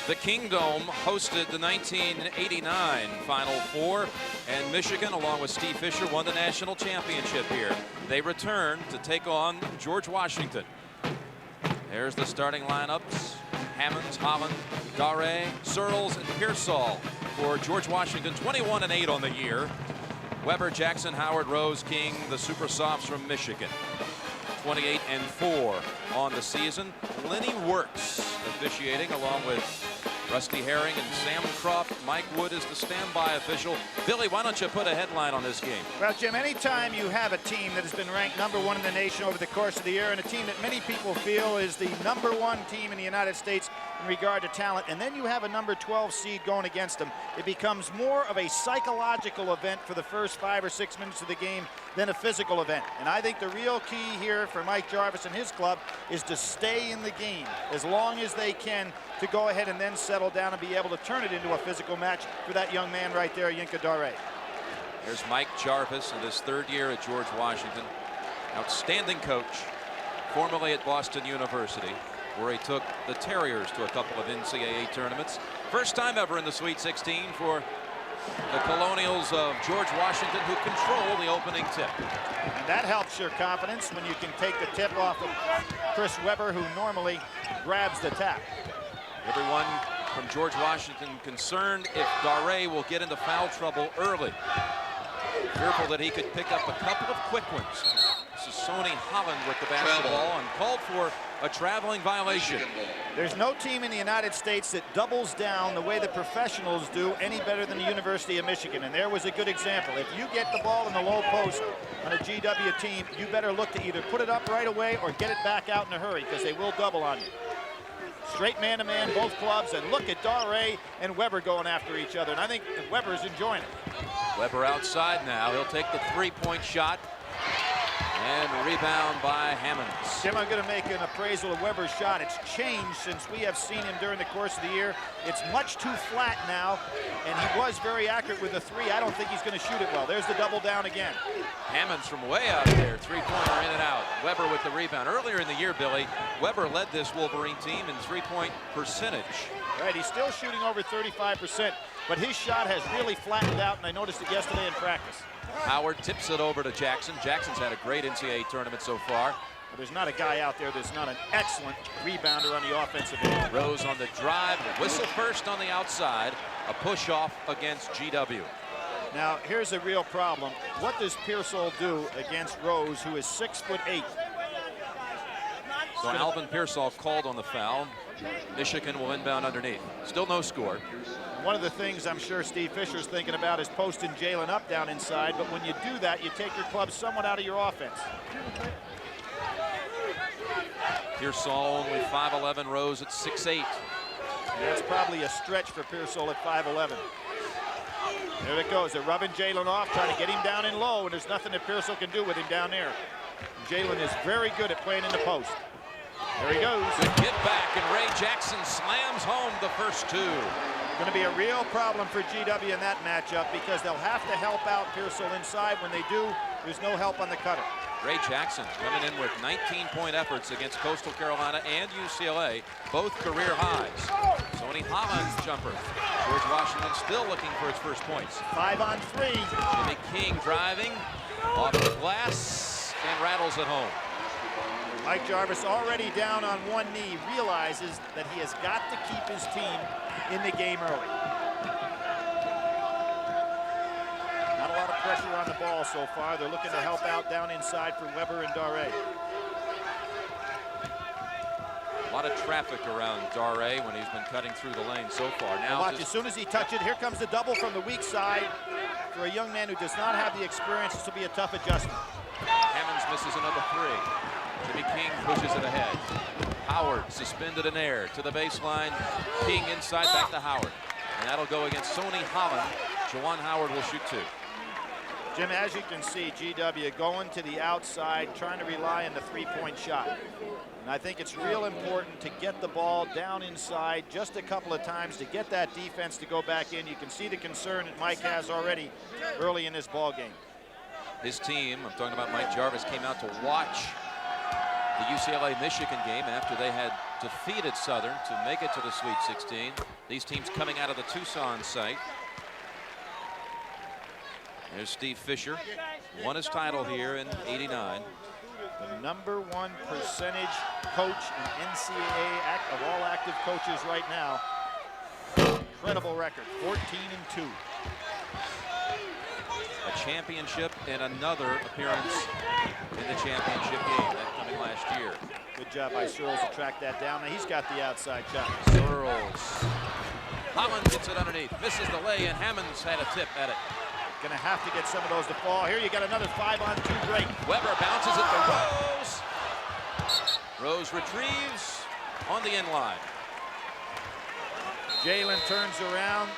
The Kingdome hosted the 1989 Final Four, and Michigan, along with Steve Fisher, won the national championship here. They return to take on George Washington. There's the starting lineups: Hammonds, Holland, Dare, Searles, and Pearsall for George Washington. 21-8 on the year. Weber, Jackson, Howard, Rose, King, the Super Softs from Michigan. 28-4 on the season. Lenny Works officiating, along with Rusty Herring and Sam Croft. Mike Wood is the standby official. Billy, why don't you put a headline on this game? Well, Jim, anytime you have a team that has been ranked #1 in the nation over the course of the year, and a team that many people feel is the #1 team in the United States in regard to talent, and then you have a number 12 seed going against them, it becomes more of a psychological event for the first 5 or 6 minutes of the game than a physical event. And I think the real key here for Mike Jarvis and his club is to stay in the game as long as they can, to go ahead and then settle down and be able to turn it into a physical match for that young man right there, Yinka Dare. There's Mike Jarvis in his 3rd year at George Washington. Outstanding coach, formerly at Boston University, where he took the Terriers to a couple of NCAA tournaments. First time ever in the Sweet 16 for the Colonials of George Washington, who control the opening tip. And that helps your confidence when you can take the tip off of Chris Weber, who normally grabs the tap. Everyone from George Washington concerned if Dare will get into foul trouble early. Fearful that he could pick up a couple of quick ones. This is Sonny Holland with the basketball and called for a traveling violation. There's no team in the United States that doubles down the way the professionals do any better than the University of Michigan. And there was a good example. If you get the ball in the low post on a GW team, you better look to either put it up right away or get it back out in a hurry, because they will double on you. Straight man-to-man, both clubs, and look at Dare and Weber going after each other. And I think Weber's enjoying it. Weber outside now. He'll take the 3-point shot. And rebound by Hammonds. Jim, I'm going to make an appraisal of Weber's shot. It's changed since we have seen him during the course of the year. It's much too flat now, and he was very accurate with the 3. I don't think he's going to shoot it well. There's the double down again. Hammonds from way out there. 3-pointer in and out. Weber with the rebound. Earlier in the year, Billy, Weber led this Wolverine team in 3-point percentage. Right, he's still shooting over 35%, but his shot has really flattened out, and I noticed it yesterday in practice. Howard tips it over to Jackson. Jackson's had a great NCAA tournament so far. Well, there's not a guy out there that's not an excellent rebounder on the offensive end. Rose on the drive, whistle first on the outside, a push off against GW. Now, here's a real problem. What does Pearsall do against Rose, who is 6'8"? So Alvin Pearsall called on the foul. Michigan will inbound underneath. Still no score. One of the things I'm sure Steve Fisher's thinking about is posting Jalen up down inside, but when you do that, you take your club somewhat out of your offense. Pearsall only 5'11", Rose at 6'8". That's probably a stretch for Pearsall at 5'11". There it goes. They're rubbing Jalen off, trying to get him down in low, and there's nothing that Pearsall can do with him down there. Jalen is very good at playing in the post. There he goes. Good get back, and Ray Jackson slams home the first 2. Going to be a real problem for GW in that matchup, because they'll have to help out Pearsall inside. When they do, there's no help on the cutter. Ray Jackson coming in with 19-point efforts against Coastal Carolina and UCLA, both career highs. Sonny Holland jumper. George Washington still looking for his first points. 5 on 3. Jimmy King driving off the glass and rattles it home. Mike Jarvis, already down on one knee, realizes that he has got to keep his team in the game early. Not a lot of pressure on the ball so far. They're looking to help out down inside for Weber and Dare. A lot of traffic around Dare when he's been cutting through the lane so far. Now watch, as soon as he touches it, here comes the double from the weak side. For a young man who does not have the experience, this will be a tough adjustment. Hammonds misses another 3. Jimmy King pushes it ahead. Howard suspended in air to the baseline. King inside, back to Howard. And that'll go against Sonny Holland. Juwan Howard will shoot 2. Jim, as you can see, GW going to the outside, trying to rely on the 3-point shot. And I think it's real important to get the ball down inside just a couple of times to get that defense to go back in. You can see the concern that Mike has already early in this ball game. His team, I'm talking about Mike Jarvis, came out to watch the UCLA-Michigan game after they had defeated Southern to make it to the Sweet 16. These teams coming out of the Tucson site. There's Steve Fisher, won his title here in '89. The #1 percentage coach in NCAA of all active coaches right now. Incredible record, 14-2. A championship and another appearance in the championship game, that coming last year. Good job by Searles to track that down. Now he's got the outside shot. Searles. Holland gets it underneath, misses the lay, and Hammonds had a tip at it. Gonna have to get some of those to fall. Here you got another 5-on-2 break. Weber bounces it to Rose. Rose retrieves on the end line. Jalen turns around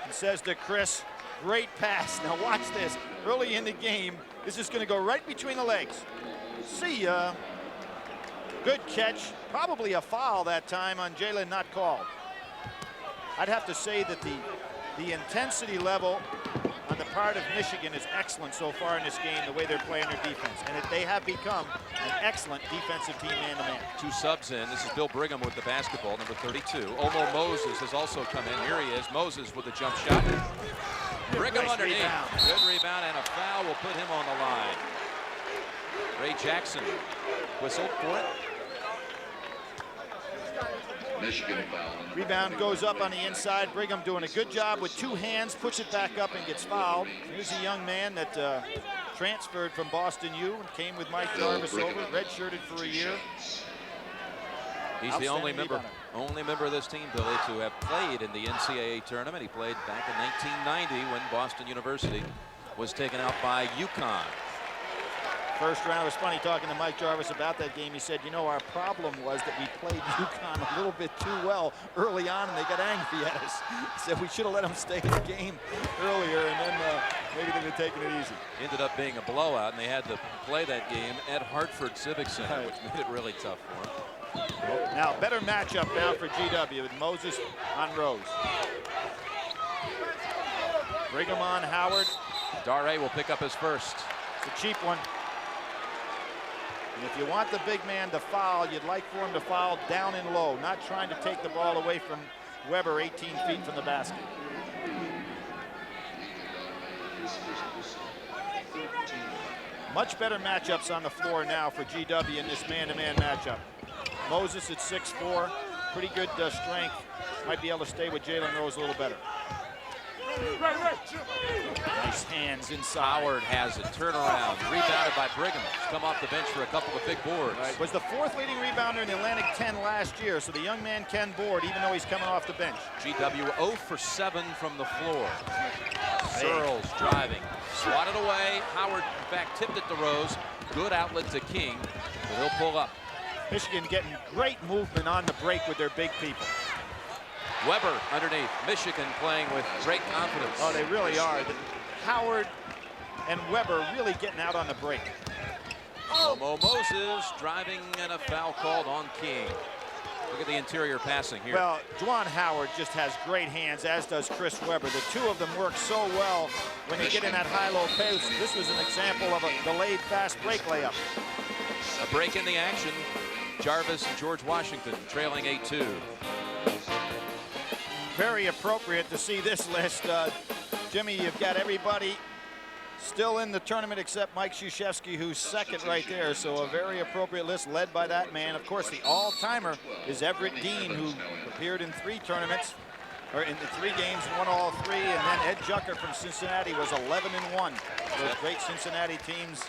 and says to Chris, great pass. Now watch this. Early in the game, this is going to go right between the legs. See ya. Good catch. Probably a foul that time on Jalen, not called. I'd have to say that the intensity level on the part of Michigan is excellent so far in this game, the way they're playing their defense. And they have become an excellent defensive team man-to-man. 2 subs in. This is Bill Brigham with the basketball, number 32. Omo Moses has also come in. Here he is. Moses with the jump shot. Brigham Nice underneath. rebound. Good rebound, and a foul will put him on the line. Ray Jackson whistled for it. Michigan foul. Rebound goes up on the inside. Brigham doing a good job with 2 hands, puts it back up and gets fouled. Here's a young man that transferred from Boston U and came with Mike Jarvis over, redshirted for a year. He's the only member of this team, Billy, to have played in the NCAA tournament. He played back in 1990 when Boston University was taken out by UConn. First round, it was funny talking to Mike Jarvis about that game. He said, you know, our problem was that we played UConn a little bit too well early on, and they got angry at us. He said we should have let them stay in the game earlier, and then maybe they would have taken it easy. Ended up being a blowout, and they had to play that game at Hartford Civic Center, which made it really tough for them. Now, better matchup now for GW with Moses on Rose. Brigham on Howard. Dare will pick up his first. It's a cheap one. And if you want the big man to foul, you'd like for him to foul down and low, not trying to take the ball away from Weber 18 feet from the basket. Much better matchups on the floor now for GW in this man-to-man matchup. Moses at 6'4", pretty good strength. Might be able to stay with Jalen Rose a little better. Nice hands inside. Howard has it. Turnaround. Rebounded by Brigham. He's come off the bench for a couple of big boards. Right. Was the 4th leading rebounder in the Atlantic 10 last year, so the young man can board even though he's coming off the bench. GW 0 for 7 from the floor. Searles driving. Swatted away. Howard, in fact, tipped it to Rose. Good outlet to King, but he'll pull up. Michigan getting great movement on the break with their big people. Weber underneath. Michigan playing with great confidence. Oh, they really are. Howard and Weber really getting out on the break. Omo Moses driving, and a foul called on King. Look at the interior passing here. Well, Juwan Howard just has great hands, as does Chris Weber. The two of them work so well when they get in that high-low pace. This was an example of a delayed fast break layup. A break in the action. Jarvis and George Washington trailing 8-2. Very appropriate to see this list. Jimmy, you've got everybody still in the tournament except Mike Krzyzewski, who's second right there. So a very appropriate list led by that man. Of course, the all-timer is Everett Dean, who appeared in 3 tournaments, or in the 3 games and won all 3. And then Ed Jucker from Cincinnati was 11-1. Those great Cincinnati teams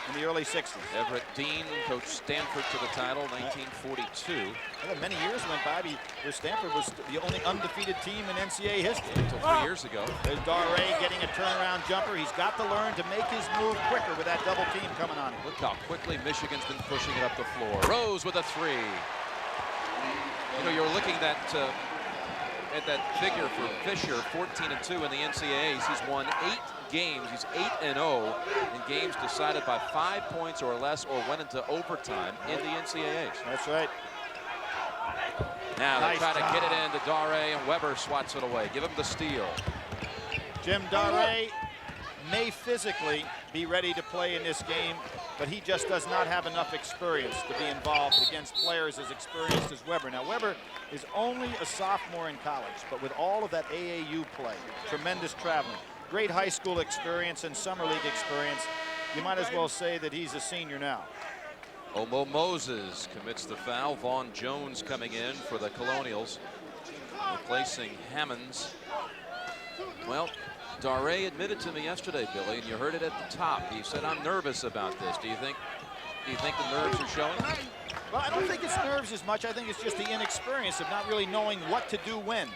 in the early 60s. Everett Dean coached Stanford to the title, 1942. Well, many years went by where Stanford was the only undefeated team in NCAA history. Until 3 years ago. There's Dare getting a turnaround jumper. He's got to learn to make his move quicker with that double team coming on him. Look how quickly Michigan's been pushing it up the floor. Rose with a 3. You know, you're looking at that figure for Fisher, 14-2 in the NCAAs. He's won 8 games. He's 8-0 in games decided by 5 points or less or went into overtime in the NCAAs. That's right. Now they try to get it into Dare, and Weber swats it away. Give him the steal. Jim Dare may physically be ready to play in this game. but he just does not have enough experience to be involved against players as experienced as Weber. Now, Weber is only a sophomore in college, but with all of that AAU play, tremendous traveling, great high school experience and summer league experience, you might as well say that he's a senior now. Omo Moses commits the foul. Vaughn Jones coming in for the Colonials, replacing Hammonds. Well, Dare admitted to me yesterday, Billy, and you heard it at the top. He said, "I'm nervous about this." Do you think the nerves are showing? Well, I don't think it's nerves as much. I think it's just the inexperience of not really knowing what to do when.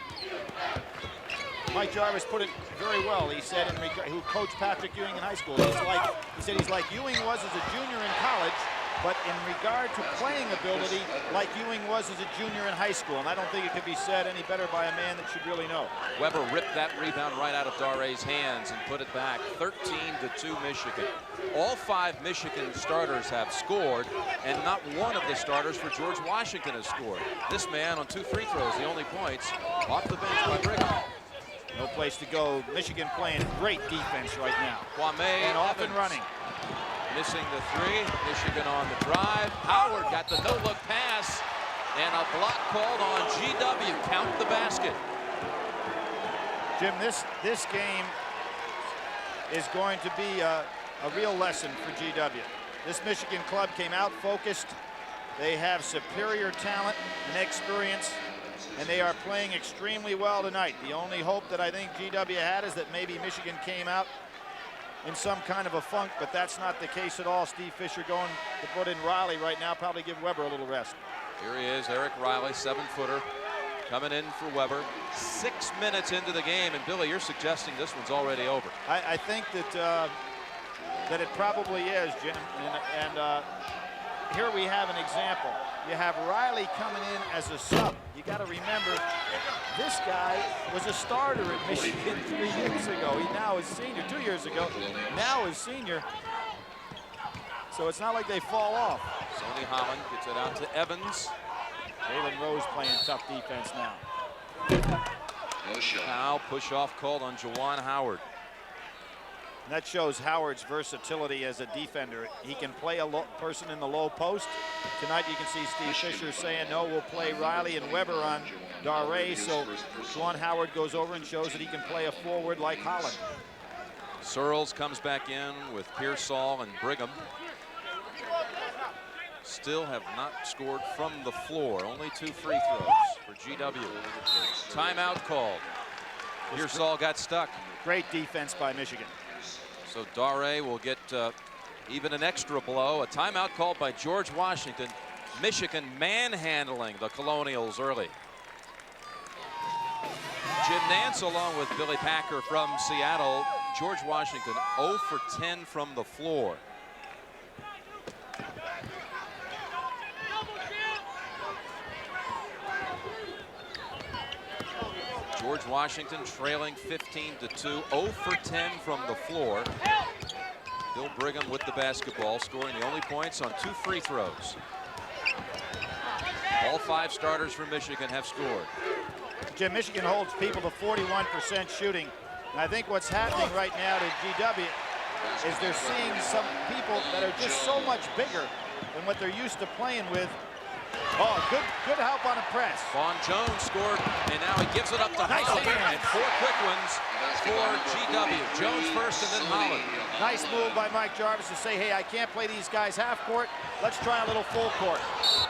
Mike Jarvis put it very well. He said, who coached Patrick Ewing in high school, he said he's like Ewing was as a junior in college, but in regard to playing ability, like Ewing was as a junior in high school. And I don't think it could be said any better by a man that should really know. Weber ripped that rebound right out of Dare's hands and put it back. 13-2 Michigan. All 5 Michigan starters have scored, and not one of the starters for George Washington has scored. This man on 2 free throws, the only points, off the bench by Brigham. No place to go. Michigan playing great defense right now. Kwame and off and Evans running. Missing the 3. Michigan on the drive. Howard got the no-look pass, and a block called on GW. Count the basket. Jim, this game is going to be a real lesson for GW. This Michigan club came out focused. They have superior talent and experience, and they are playing extremely well tonight. The only hope that I think GW had is that maybe Michigan came out in some kind of a funk, but that's not the case at all. Steve Fisher going to put in Riley right now, probably give Weber a little rest. Here he is, Eric Riley, 7-footer, coming in for Weber. 6 minutes into the game, and Billy, you're suggesting this one's already over. I think that it probably is, Jim, and here we have an example. You have Riley coming in as a sub. You got to remember, this guy was a starter at Michigan 3 years ago. He now is senior, 2 years ago, now is senior. So it's not like they fall off. Sonny Holland gets it out to Evans. Jalen Rose playing tough defense now. No shot. Foul, push-off called on Juwan Howard. And that shows Howard's versatility as a defender. He can play a person in the low post. Tonight you can see Steve Fisher saying, no, we'll play Riley and Weber on Dare. So Juwan Howard goes over and shows that he can play a forward like Holland. Searles comes back in with Pearsall and Brigham. Still have not scored from the floor. Only 2 free throws for GW. Timeout called. Pearsall got stuck. Great defense by Michigan. So Dare will get even an extra blow. A timeout called by George Washington. Michigan manhandling the Colonials early. Jim Nance along with Billy Packer from Seattle. George Washington 0 for 10 from the floor. George Washington trailing 15-2, 0 for 10 from the floor. Bill Brigham with the basketball, scoring the only points on 2 free throws. All 5 starters for Michigan have scored. Jim, Michigan holds people to 41% shooting. And I think what's happening right now to GW is they're seeing some people that are just so much bigger than what they're used to playing with. Oh, good help on a press. Vaughn Jones scored, and now he gives it up to Holland. And 4 quick ones for GW. Jones first and then Holland. Nice move by Mike Jarvis to say, hey, I can't play these guys half court. Let's try a little full court.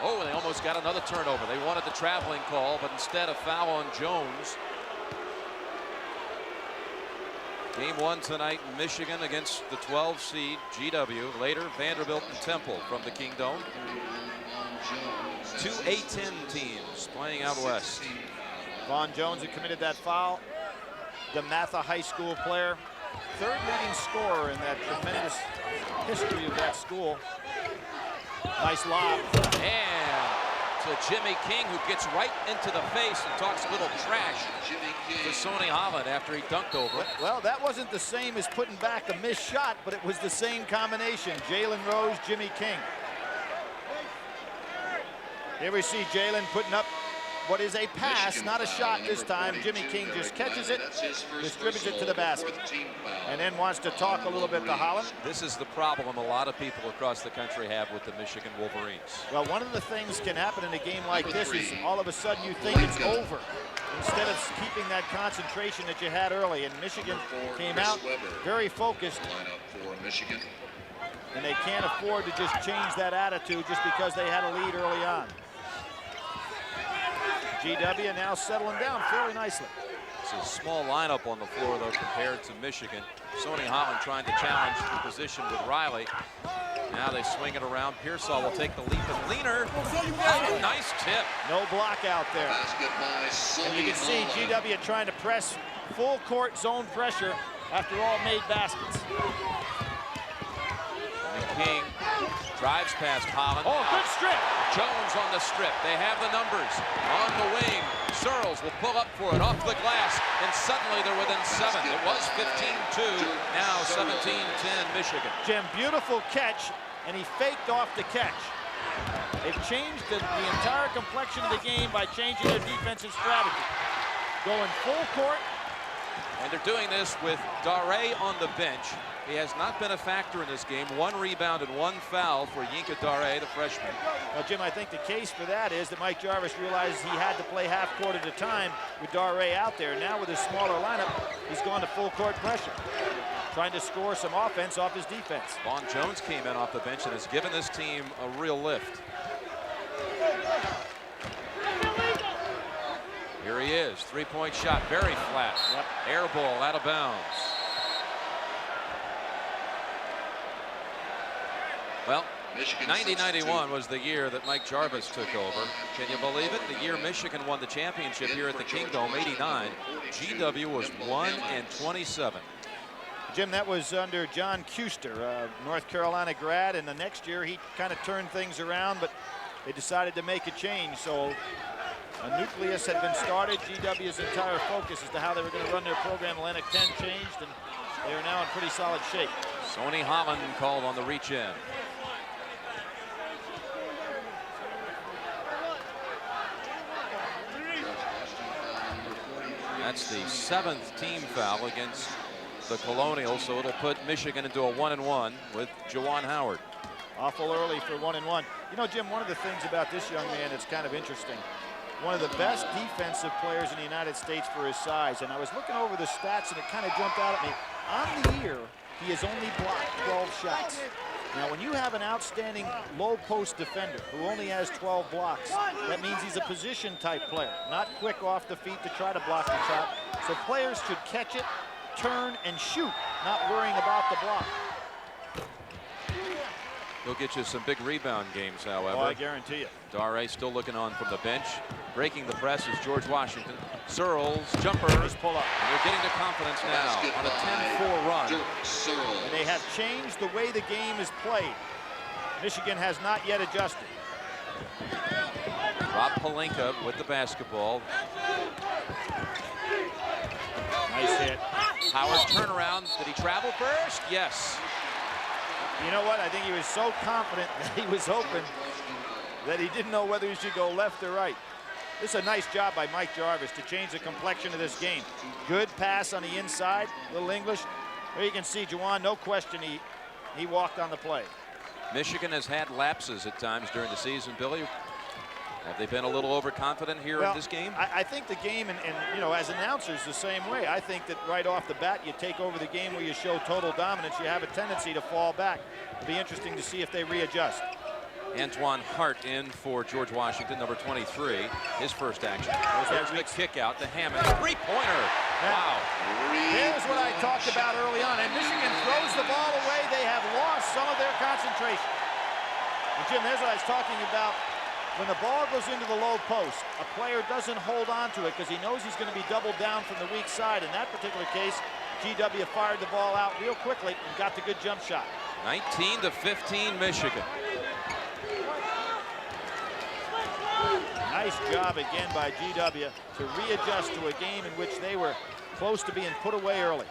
Oh, they almost got another turnover. They wanted the traveling call, but instead a foul on Jones. Game 1 tonight, Michigan against the 12 seed GW. Later, Vanderbilt and Temple from the Kingdome. 2 A-10 teams playing out west. Vaughn Jones, who committed that foul, the Matha High School player, 3rd leading scorer in that tremendous history of that school. Nice lob. And to Jimmy King, who gets right into the face and talks a little trash to Sonny Holland after he dunked over. Well, that wasn't the same as putting back a missed shot, but it was the same combination. Jalen Rose, Jimmy King. Here we see Jalen putting up what is a pass, not a shot this time. Jimmy King just catches it, distributes it to the basket, and then wants to talk a little bit to Holland. This is the problem a lot of people across the country have with the Michigan Wolverines. Well, one of the things can happen in a game like this is all of a sudden you think it's over, instead of keeping that concentration that you had early. And Michigan came out very focused, and they can't afford to just change that attitude just because they had a lead early on. GW now settling down fairly nicely. It's a small lineup on the floor, though, compared to Michigan. Sonny Holland trying to challenge the position with Riley. Now they swing it around. Pearsall will take the leap and leaner. Oh, nice tip. No block out there. And you can see GW trying to press full court zone pressure after all made baskets. And King drives past Holland. Oh, good strip. Jones on the strip. They have the numbers. On the wing, Searles will pull up for it off the glass, and suddenly they're within 7. It was 15-2, now 17-10 Michigan. Jim, beautiful catch, and he faked off the catch. They've changed the entire complexion of the game by changing their defensive strategy. Going full court. And they're doing this with Dare on the bench. He has not been a factor in this game. 1 rebound and 1 foul for Yinka Dare, the freshman. Well, Jim, I think the case for that is that Mike Jarvis realized he had to play half court at a time with Dare out there. Now with his smaller lineup, he's gone to full court pressure, trying to score some offense off his defense. Vaughn Jones came in off the bench and has given this team a real lift. Here he is, 3-point shot, very flat. Yep. Air ball out of bounds. Well, 90-91 was the year that Mike Jarvis took over. Can you believe it? The year Michigan won the championship here at the Kingdome, 89. GW was 1-27. Jim, that was under John Kuster, North Carolina grad, and the next year he kind of turned things around, but they decided to make a change. So a nucleus had been started. GW's entire focus as to how they were going to run their program. Atlantic 10 changed, and they are now in pretty solid shape. Sonny Holland called on the reach in. That's the 7th team foul against the Colonials, so it'll put Michigan into a 1-1 with Juwan Howard. Awful early for 1-1. You know, Jim, one of the things about this young man that's kind of interesting, one of the best defensive players in the United States for his size, and I was looking over the stats and it kind of jumped out at me. On the year, he has only blocked 12 shots. Now, when you have an outstanding low post defender who only has 12 blocks, that means he's a position type player, not quick off the feet to try to block the shot. So players should catch it, turn, and shoot, not worrying about the block. He'll get you some big rebound games, however. Oh, I guarantee you. Dare still looking on from the bench. Breaking the press is George Washington. Searles, jumper. Just pull up. And they're getting to confidence now on a 10-4 run. And they have changed the way the game is played. Michigan has not yet adjusted. Rob Pelinka with the basketball. Nice hit. Howard turnaround. Did he travel first? Yes. You know what? I think he was so confident that he was open that he didn't know whether he should go left or right. This is a nice job by Mike Jarvis to change the complexion of this game. Good pass on the inside, little English. There you can see Juwan, no question, he walked on the play. Michigan has had lapses at times during the season, Billy. Have they been a little overconfident here in this game? I think the game, and you know, as announcers, the same way. I think that right off the bat, you take over the game where you show total dominance, you have a tendency to fall back. It'll be interesting to see if they readjust. Antoine Hart in for George Washington, number 23. His first action. There's the kick out, the Hammond three-pointer. Wow. Here's what I talked about early on. And Michigan throws the ball away. They have lost some of their concentration. And Jim, there's what I was talking about. When the ball goes into the low post, a player doesn't hold on to it because he knows he's going to be doubled down from the weak side. In that particular case, GW fired the ball out real quickly and got the good jump shot. 19-15 Michigan. Nice job again by GW to readjust to a game in which they were close to being put away early.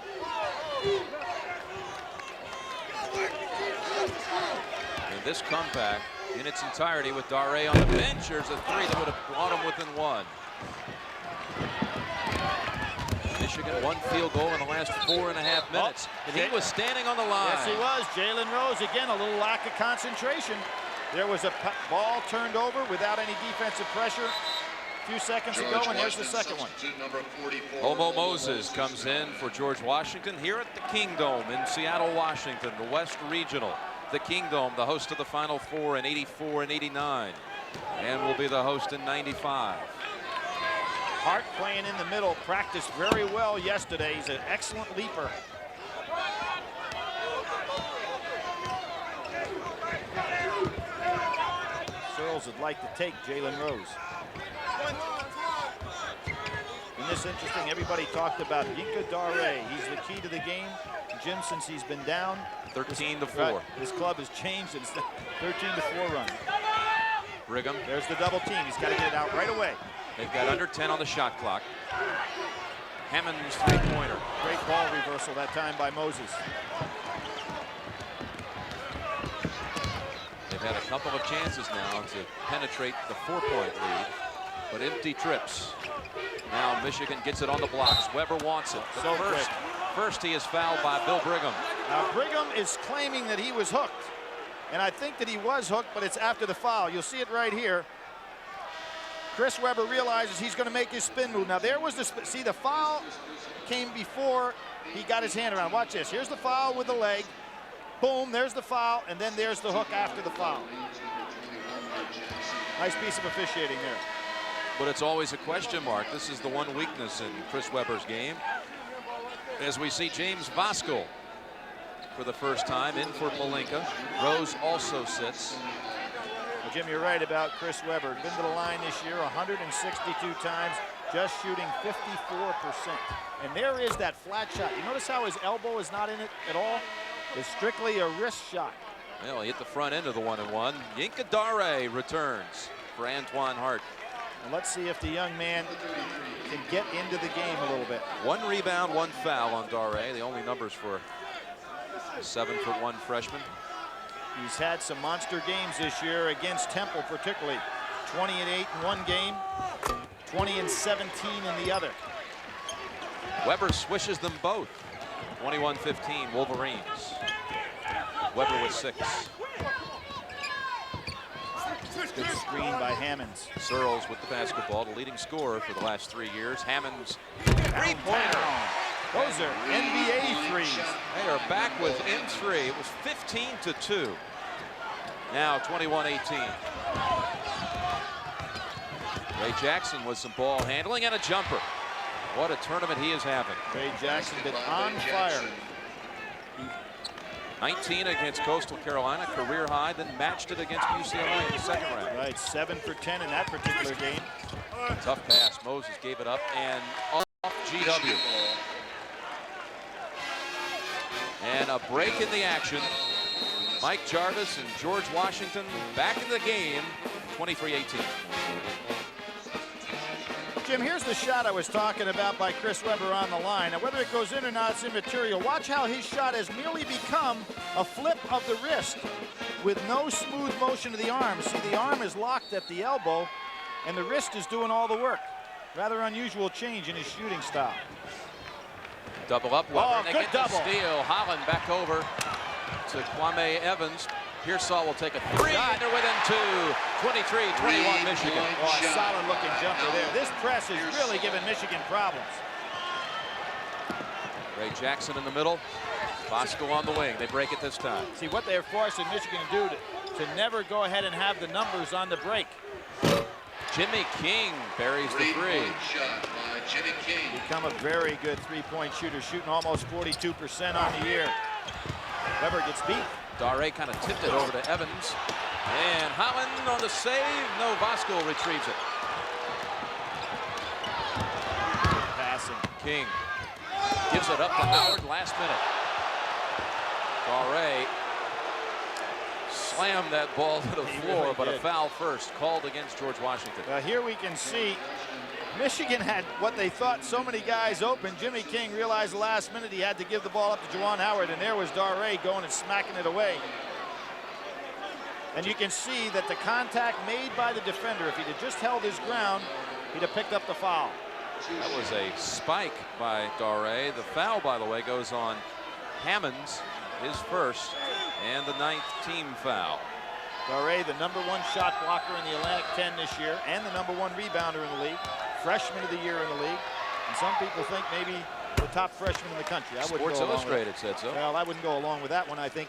And this comeback in its entirety with Dare on the bench. There's a three that would have brought him within one. Michigan one field goal in the last 4.5 minutes. And he was standing on the line. Yes, he was. Jalen Rose, again, a little lack of concentration. There was a ball turned over without any defensive pressure a few seconds ago, and there's the second one. Homo Moses comes in for George Washington here at the Kingdome in Seattle, Washington, the West Regional. The Kingdome, the host of the Final Four in '84 and '89, and will be the host in '95. Hart playing in the middle, practiced very well yesterday. He's an excellent leaper. Searles would like to take Jalen Rose. And this is interesting, everybody talked about Yinka Dare. He's the key to the game. Jim, since he's been down, 13-4. This club has changed. It's the 13-4 run. Brigham. There's the double team. He's got to get it out right away. They've got under 10 on the shot clock. Hammond's three-pointer. Great ball reversal that time by Moses. They've had a couple of chances now to penetrate the 4-point lead, but empty trips. Now Michigan gets it on the blocks. Weber wants it. So first he is fouled by Bill Brigham. Now Brigham is claiming that he was hooked. And I think that he was hooked, but it's after the foul. You'll see it right here. Chris Weber realizes he's going to make his spin move. Now there was the see, the foul came before he got his hand around. Watch this. Here's the foul with the leg. Boom, there's the foul, and then there's the hook after the foul. Nice piece of officiating there. But it's always a question mark. This is the one weakness in Chris Weber's game. As we see James Voskuhl for the first time in for Malinka. Rose also sits. Well, Jim, you're right about Chris Weber. Been to the line this year 162 times, just shooting 54%. And there is that flat shot. You notice how his elbow is not in it at all? It's strictly a wrist shot. Well, he hit the front end of the 1-and-1. Yinka Dare returns for Antoine Hart. Well, let's see if the young man can get into the game a little bit. 1 rebound, 1 foul on Dare. The only numbers for a 7'1" freshman. He's had some monster games this year against Temple, particularly 20-8 in one game, 20-17 in the other. Weber swishes them both. 21-15 Wolverines. Weber with 6. Good screen by Hammonds. Searles with the basketball, the leading scorer for the last 3 years. Hammonds three-pointer. Those are NBA threes. They are back within 3. It was 15-2. Now 21-18. Ray Jackson with some ball handling and a jumper. What a tournament he is having. Ray Jackson been on fire. 19 against Coastal Carolina, career high, then matched it against UCLA in the second round. Right, 7 for 10 in that particular game. Tough pass. Moses gave it up and off GW. And a break in the action. Mike Jarvis and George Washington back in the game, 23-18. Jim, here's the shot I was talking about by Chris Weber on the line. Now, whether it goes in or not, it's immaterial. Watch how his shot has merely become a flip of the wrist with no smooth motion of the arm. See, the arm is locked at the elbow, and the wrist is doing all the work. Rather unusual change in his shooting style. Double up, Weber. Oh, They good get double. the steal. Holland back over to Kwame Evans. Pearsall will take a 3, and they're within 2. 23-21 Michigan. Oh, a solid looking jumper there. This press is really giving Michigan problems. Ray Jackson in the middle. Voskuhl on the wing. They break it this time. See, what they're forcing Michigan to do to never go ahead and have the numbers on the break. Jimmy King buries the 3. Shot by Jimmy King. Become a very good three-point shooter, shooting almost 42% on the year. Weber gets beat. Dare kind of tipped it over to Evans. And Holland on the save. No, Voskuhl retrieves it. Good passing. King gives it up to Howard last minute. Dare slammed that ball to the floor, really but a did. foul first called against George Washington. Here we can see Michigan had what they thought so many guys open. Jimmy King realized last minute he had to give the ball up to Juwan Howard, and there was Dare going and smacking it away. And you can see that the contact made by the defender, if he'd have just held his ground, he'd have picked up the foul. That was a spike by Dare. The foul, by the way, goes on Hammonds, his first, and the 9th team foul. Dare, the #1 shot blocker in the Atlantic 10 this year, and the #1 rebounder in the league, freshman of the year in the league. And some people think maybe the top freshman in the country. I wouldn't Sports go along Illustrated with said so. Well, I wouldn't go along with that one. I think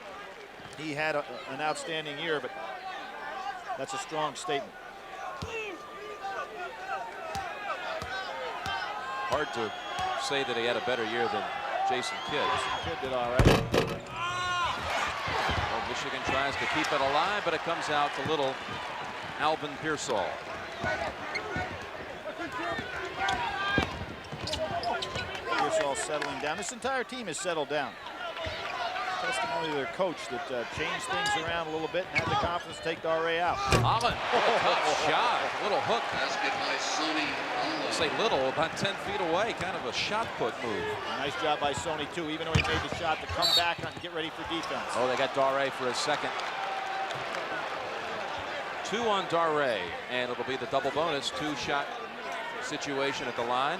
he had an outstanding year, but that's a strong statement. Hard to say that he had a better year than Jason Kidd. Jason Kidd did all right. Well, Michigan tries to keep it alive, but it comes out to little Alvin Pearsall. Pearsall settling down. This entire team has settled down. Testimony to their coach that changed things around a little bit and had the confidence to take Dare out. Holland, tough shot, little hook. Basket by Sonny. I'll say little, about 10 feet away, kind of a shot put move. Nice job by Sonny too, even though he made the shot to come back and get ready for defense. Oh, they got Dare for a second. 2 on Dare, and it'll be the double bonus 2-shot situation at the line.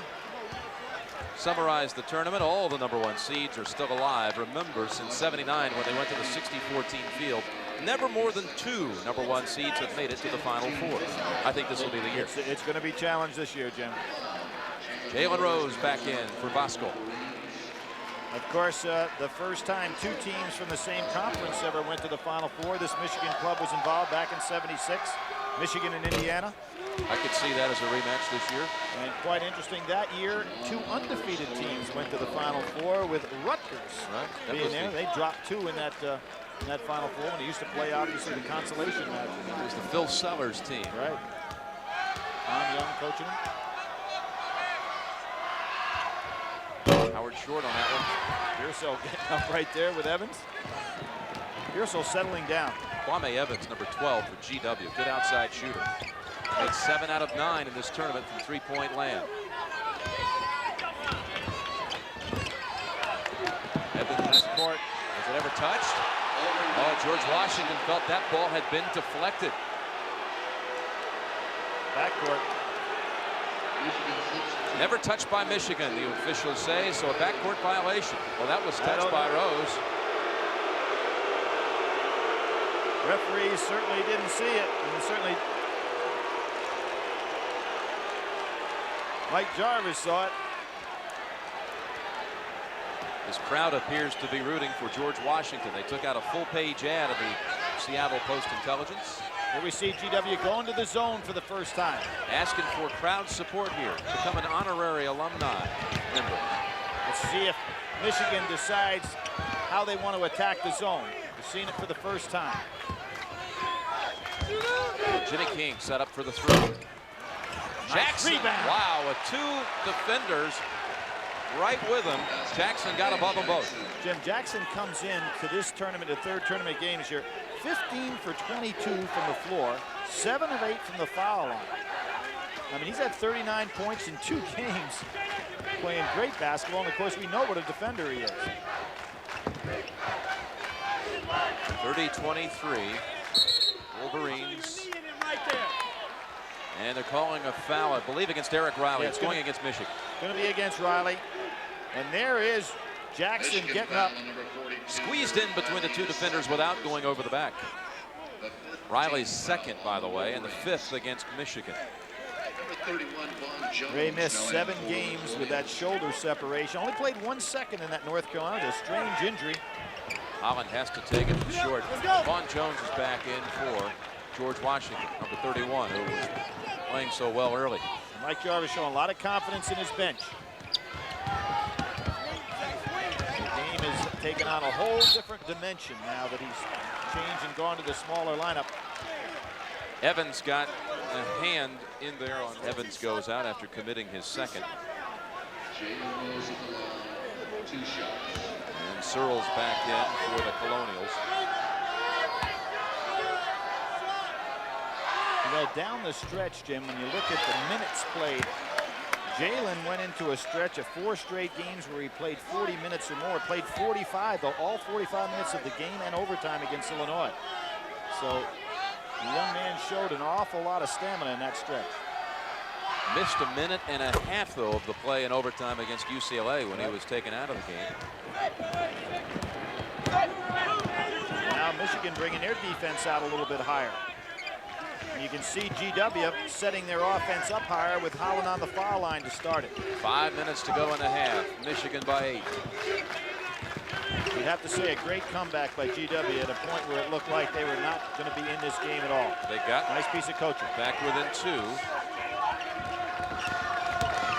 Summarize the tournament. All the #1 seeds are still alive. Remember, since '79, when they went to the 64-team field, never more than 2 #1 seeds have made it to the Final Four. I think this will be the year. It's going to be challenged this year, Jim. Jalen Rose back in for Bosco. Of course, the first time 2 teams from the same conference ever went to the Final Four. This Michigan club was involved back in '76. Michigan and Indiana. I could see that as a rematch this year. And quite interesting, that year, 2 undefeated teams went to the Final Four with Rutgers being there. They dropped 2 in that Final Four, and they used to play, obviously, the consolation match. It was the Phil Sellers team. Right. Tom Young coaching them. Howard short on that one. Pearsall getting up right there with Evans. Pearsall settling down. Kwame Evans, number 12 for GW. Good outside shooter. Made 7 out of 9 in this tournament from 3-point land. Evans court. Was it ever touched? Oh, George Washington felt that ball had been deflected. Backcourt. Never touched by Michigan, the officials say, so a backcourt violation. Well, that was touched by Rose. Referees certainly didn't see it, and certainly Mike Jarvis saw it. This crowd appears to be rooting for George Washington. They took out a full-page ad of the Seattle Post-Intelligence. Here we see GW going to the zone for the first time. Asking for crowd support here. Become an honorary alumni member. Let's see if Michigan decides how they want to attack the zone. We're seeing it for the first time. Jimmy King set up for the throw. Jackson, rebound. Wow, with 2 defenders right with him. Jackson got above them both. Jim, Jackson comes in to this tournament, the 3rd tournament game this year, 15 for 22 from the floor, 7 of 8 from the foul line. I mean, he's had 39 points in 2 games, playing great basketball, and of course we know what a defender he is. 30-23, Wolverines. And they're calling a foul, I believe, against Eric Riley. Yeah, it's going against Michigan. Going to be against Riley. And there is Jackson Michigan getting up. Squeezed in between the 2 defenders without going over the back. Riley's 2nd, by the way, and the 5th against Michigan. Ray missed 7 games with that shoulder separation. Only played 1 second in that North Carolina. A strange injury. Holland has to take it from short. Vaughn Jones is back in for George Washington, number 31, who was playing so well early. Mike Jarvis showing a lot of confidence in his bench. The game is taking on a whole different dimension now that he's changed and gone to the smaller lineup. Evans got a hand in there on Evans goes out after committing his 2nd. And Searles back in for the Colonials. You know, down the stretch, Jim, when you look at the minutes played, Jalen went into a stretch of 4 straight games where he played 40 minutes or more. Played 45, though, all 45 minutes of the game and overtime against Illinois. So The young man showed an awful lot of stamina in that stretch. Missed a minute and a half, though, of the play in overtime against UCLA when he was taken out of the game. Now Michigan bringing their defense out a little bit higher. And you can see GW setting their offense up higher with Holland on the foul line to start it. 5 minutes to go in the half. Michigan by 8. You'd have to say a great comeback by GW at a point where it looked like they were not going to be in this game at all. They got nice piece of coaching. Back within 2.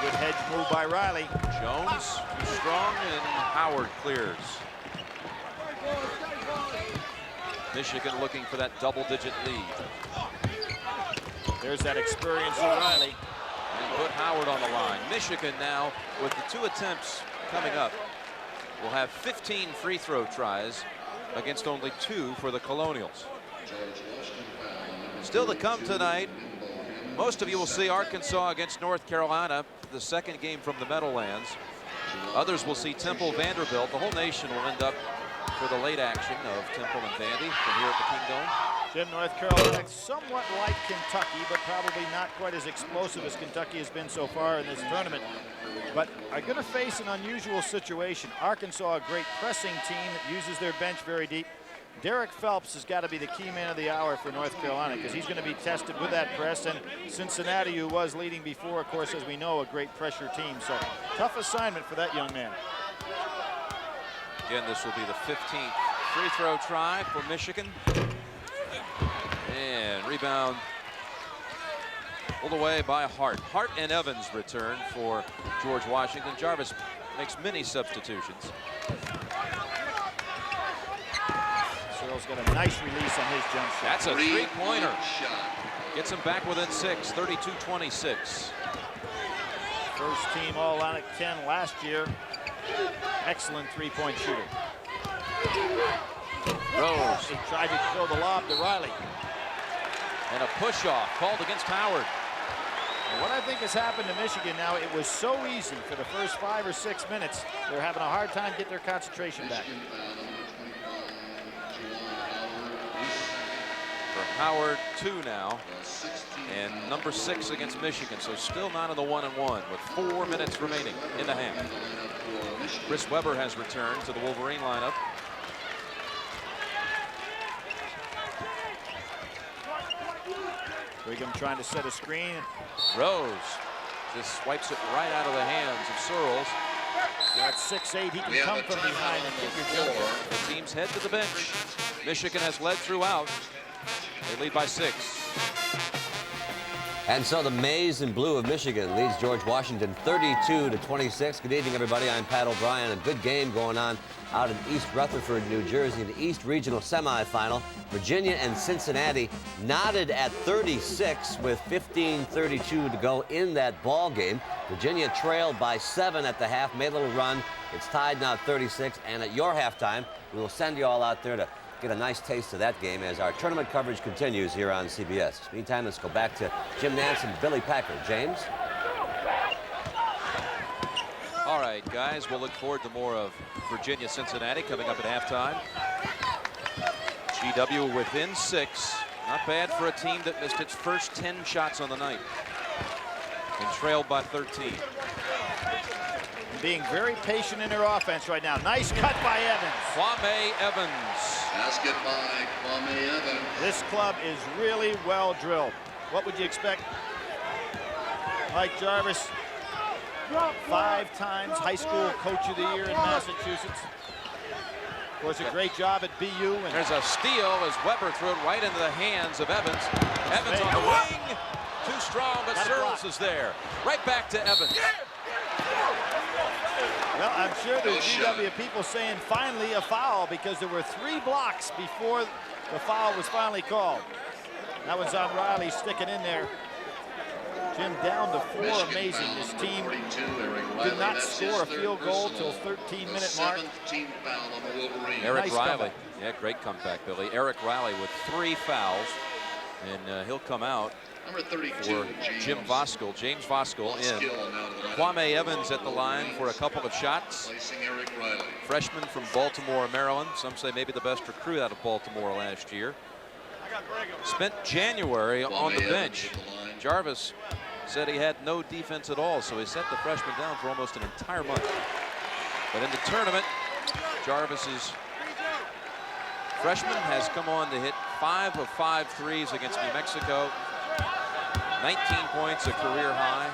Good hedge move by Riley. Jones too strong, and Howard clears. Michigan looking for that double-digit lead. There's that experience of Riley. And put Howard on the line. Michigan now, with the 2 attempts coming up, will have 15 free throw tries against only 2 for the Colonials. Still to come tonight, most of you will see Arkansas against North Carolina, the second game from the Meadowlands. Others will see Temple Vanderbilt. The whole nation will end up for the late action of Temple and Vandy from here at the Kingdome. Jim, North Carolina somewhat like Kentucky, but probably not quite as explosive as Kentucky has been so far in this tournament. But are going to face an unusual situation. Arkansas, a great pressing team that uses their bench very deep. Derek Phelps has got to be the key man of the hour for North Carolina because he's going to be tested with that press. And Cincinnati, who was leading before, of course, as we know, a great pressure team. So tough assignment for that young man. Again, this will be the 15th free throw try for Michigan. And rebound pulled away by Hart. Hart and Evans return for George Washington. Jarvis makes many substitutions. Searle's got a nice release on his jump shot. That's a three-pointer. Gets him back within 6, 32-26. First team All-Atlantic 10 last year. Excellent three-point shooter. Rose. He tried to throw the lob to Riley. And a push-off called against Howard. And what I think has happened to Michigan now, it was so easy for the first 5 or 6 minutes. They're having a hard time getting their concentration back. For Howard, 2 now. And number 6 against Michigan, so still not in the 1-and-1 with 4 minutes remaining in the half. Chris Webber has returned to the Wolverine lineup. Brigham trying to set a screen. Rose just swipes it right out of the hands of Searles. At 6'8", he can come from behind and kick your jumper. The teams head to the bench. Michigan has led throughout. They lead by 6. And so the maize and blue of Michigan leads George Washington 32-26. Good evening, everybody. I'm Pat O'Brien. A good game going on out in East Rutherford, New Jersey, the East Regional Semifinal. Virginia and Cincinnati knotted at 36 with 15:32 to go in that ball game. Virginia trailed by 7 at the half, made a little run. It's tied now at 36, and at your halftime, we will send you all out there to get a nice taste of that game as our tournament coverage continues here on CBS. Meantime, let's go back to Jim Nance and Billy Packer. James? All right, guys, we'll look forward to more of Virginia-Cincinnati coming up at halftime. GW within 6. Not bad for a team that missed its first 10 shots on the night and trailed by 13. Being very patient in their offense right now. Nice cut by Evans. Kwame Evans. Basket by Kwame Evans. This club is really well drilled. What would you expect? Mike Jarvis, 5 times high school coach of the year in Massachusetts. Of course, a great job at BU. And there's a steal as Webber threw it right into the hands of Evans. Evans on the wing. Too strong, but Searles is there. Right back to Evans. Well, I'm sure there's GW people saying finally a foul because there were 3 blocks before the foul was finally called. That was on Riley sticking in there. Jim down to 4. Amazing. This team did not score a field goal till 13-minute mark. Eric Riley. Yeah, great comeback, Billy. Eric Riley with 3 fouls, and he'll come out Number 32, for James Voskuhl in. Kwame Evans at the line for a couple of shots. Freshman from Baltimore, Maryland. Some say maybe the best recruit out of Baltimore last year. spent January on the bench. Jarvis said he had no defense at all, so he set the freshman down for almost an entire month. But in the tournament, Jarvis's freshman has come on to hit 5 of 5 threes against New Mexico. 19 points, a career high.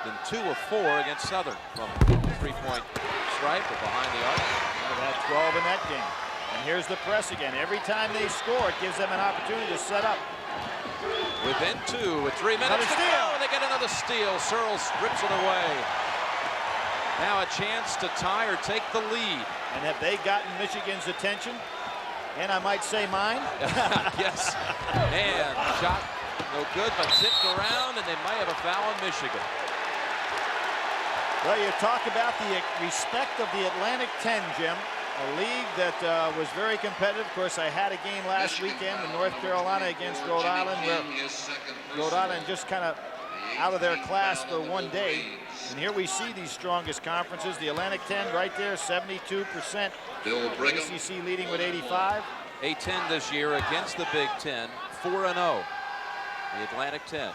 Then 2 of 4 against Southern from 3-point stripe or behind the arc. They've had 12 in that game. And here's the press again. Every time they score, it gives them an opportunity to set up. Within 2 with 3 minutes to go. They get another steal. Searles strips it away. Now a chance to tie or take the lead. And have they gotten Michigan's attention? And I might say mine. Yes. And shot no good, but tipped around, and they might have a foul on Michigan. Well, you talk about the respect of the Atlantic 10, Jim. A league that was very competitive. Of course, I had a game last weekend in North Carolina against Rhode Island, where Rhode Island just kind of out of their class for one day. And here we see these strongest conferences. The Atlantic 10 right there, 72%. ACC leading with 85. A-10 this year against the Big Ten, 4-0. The Atlantic 10.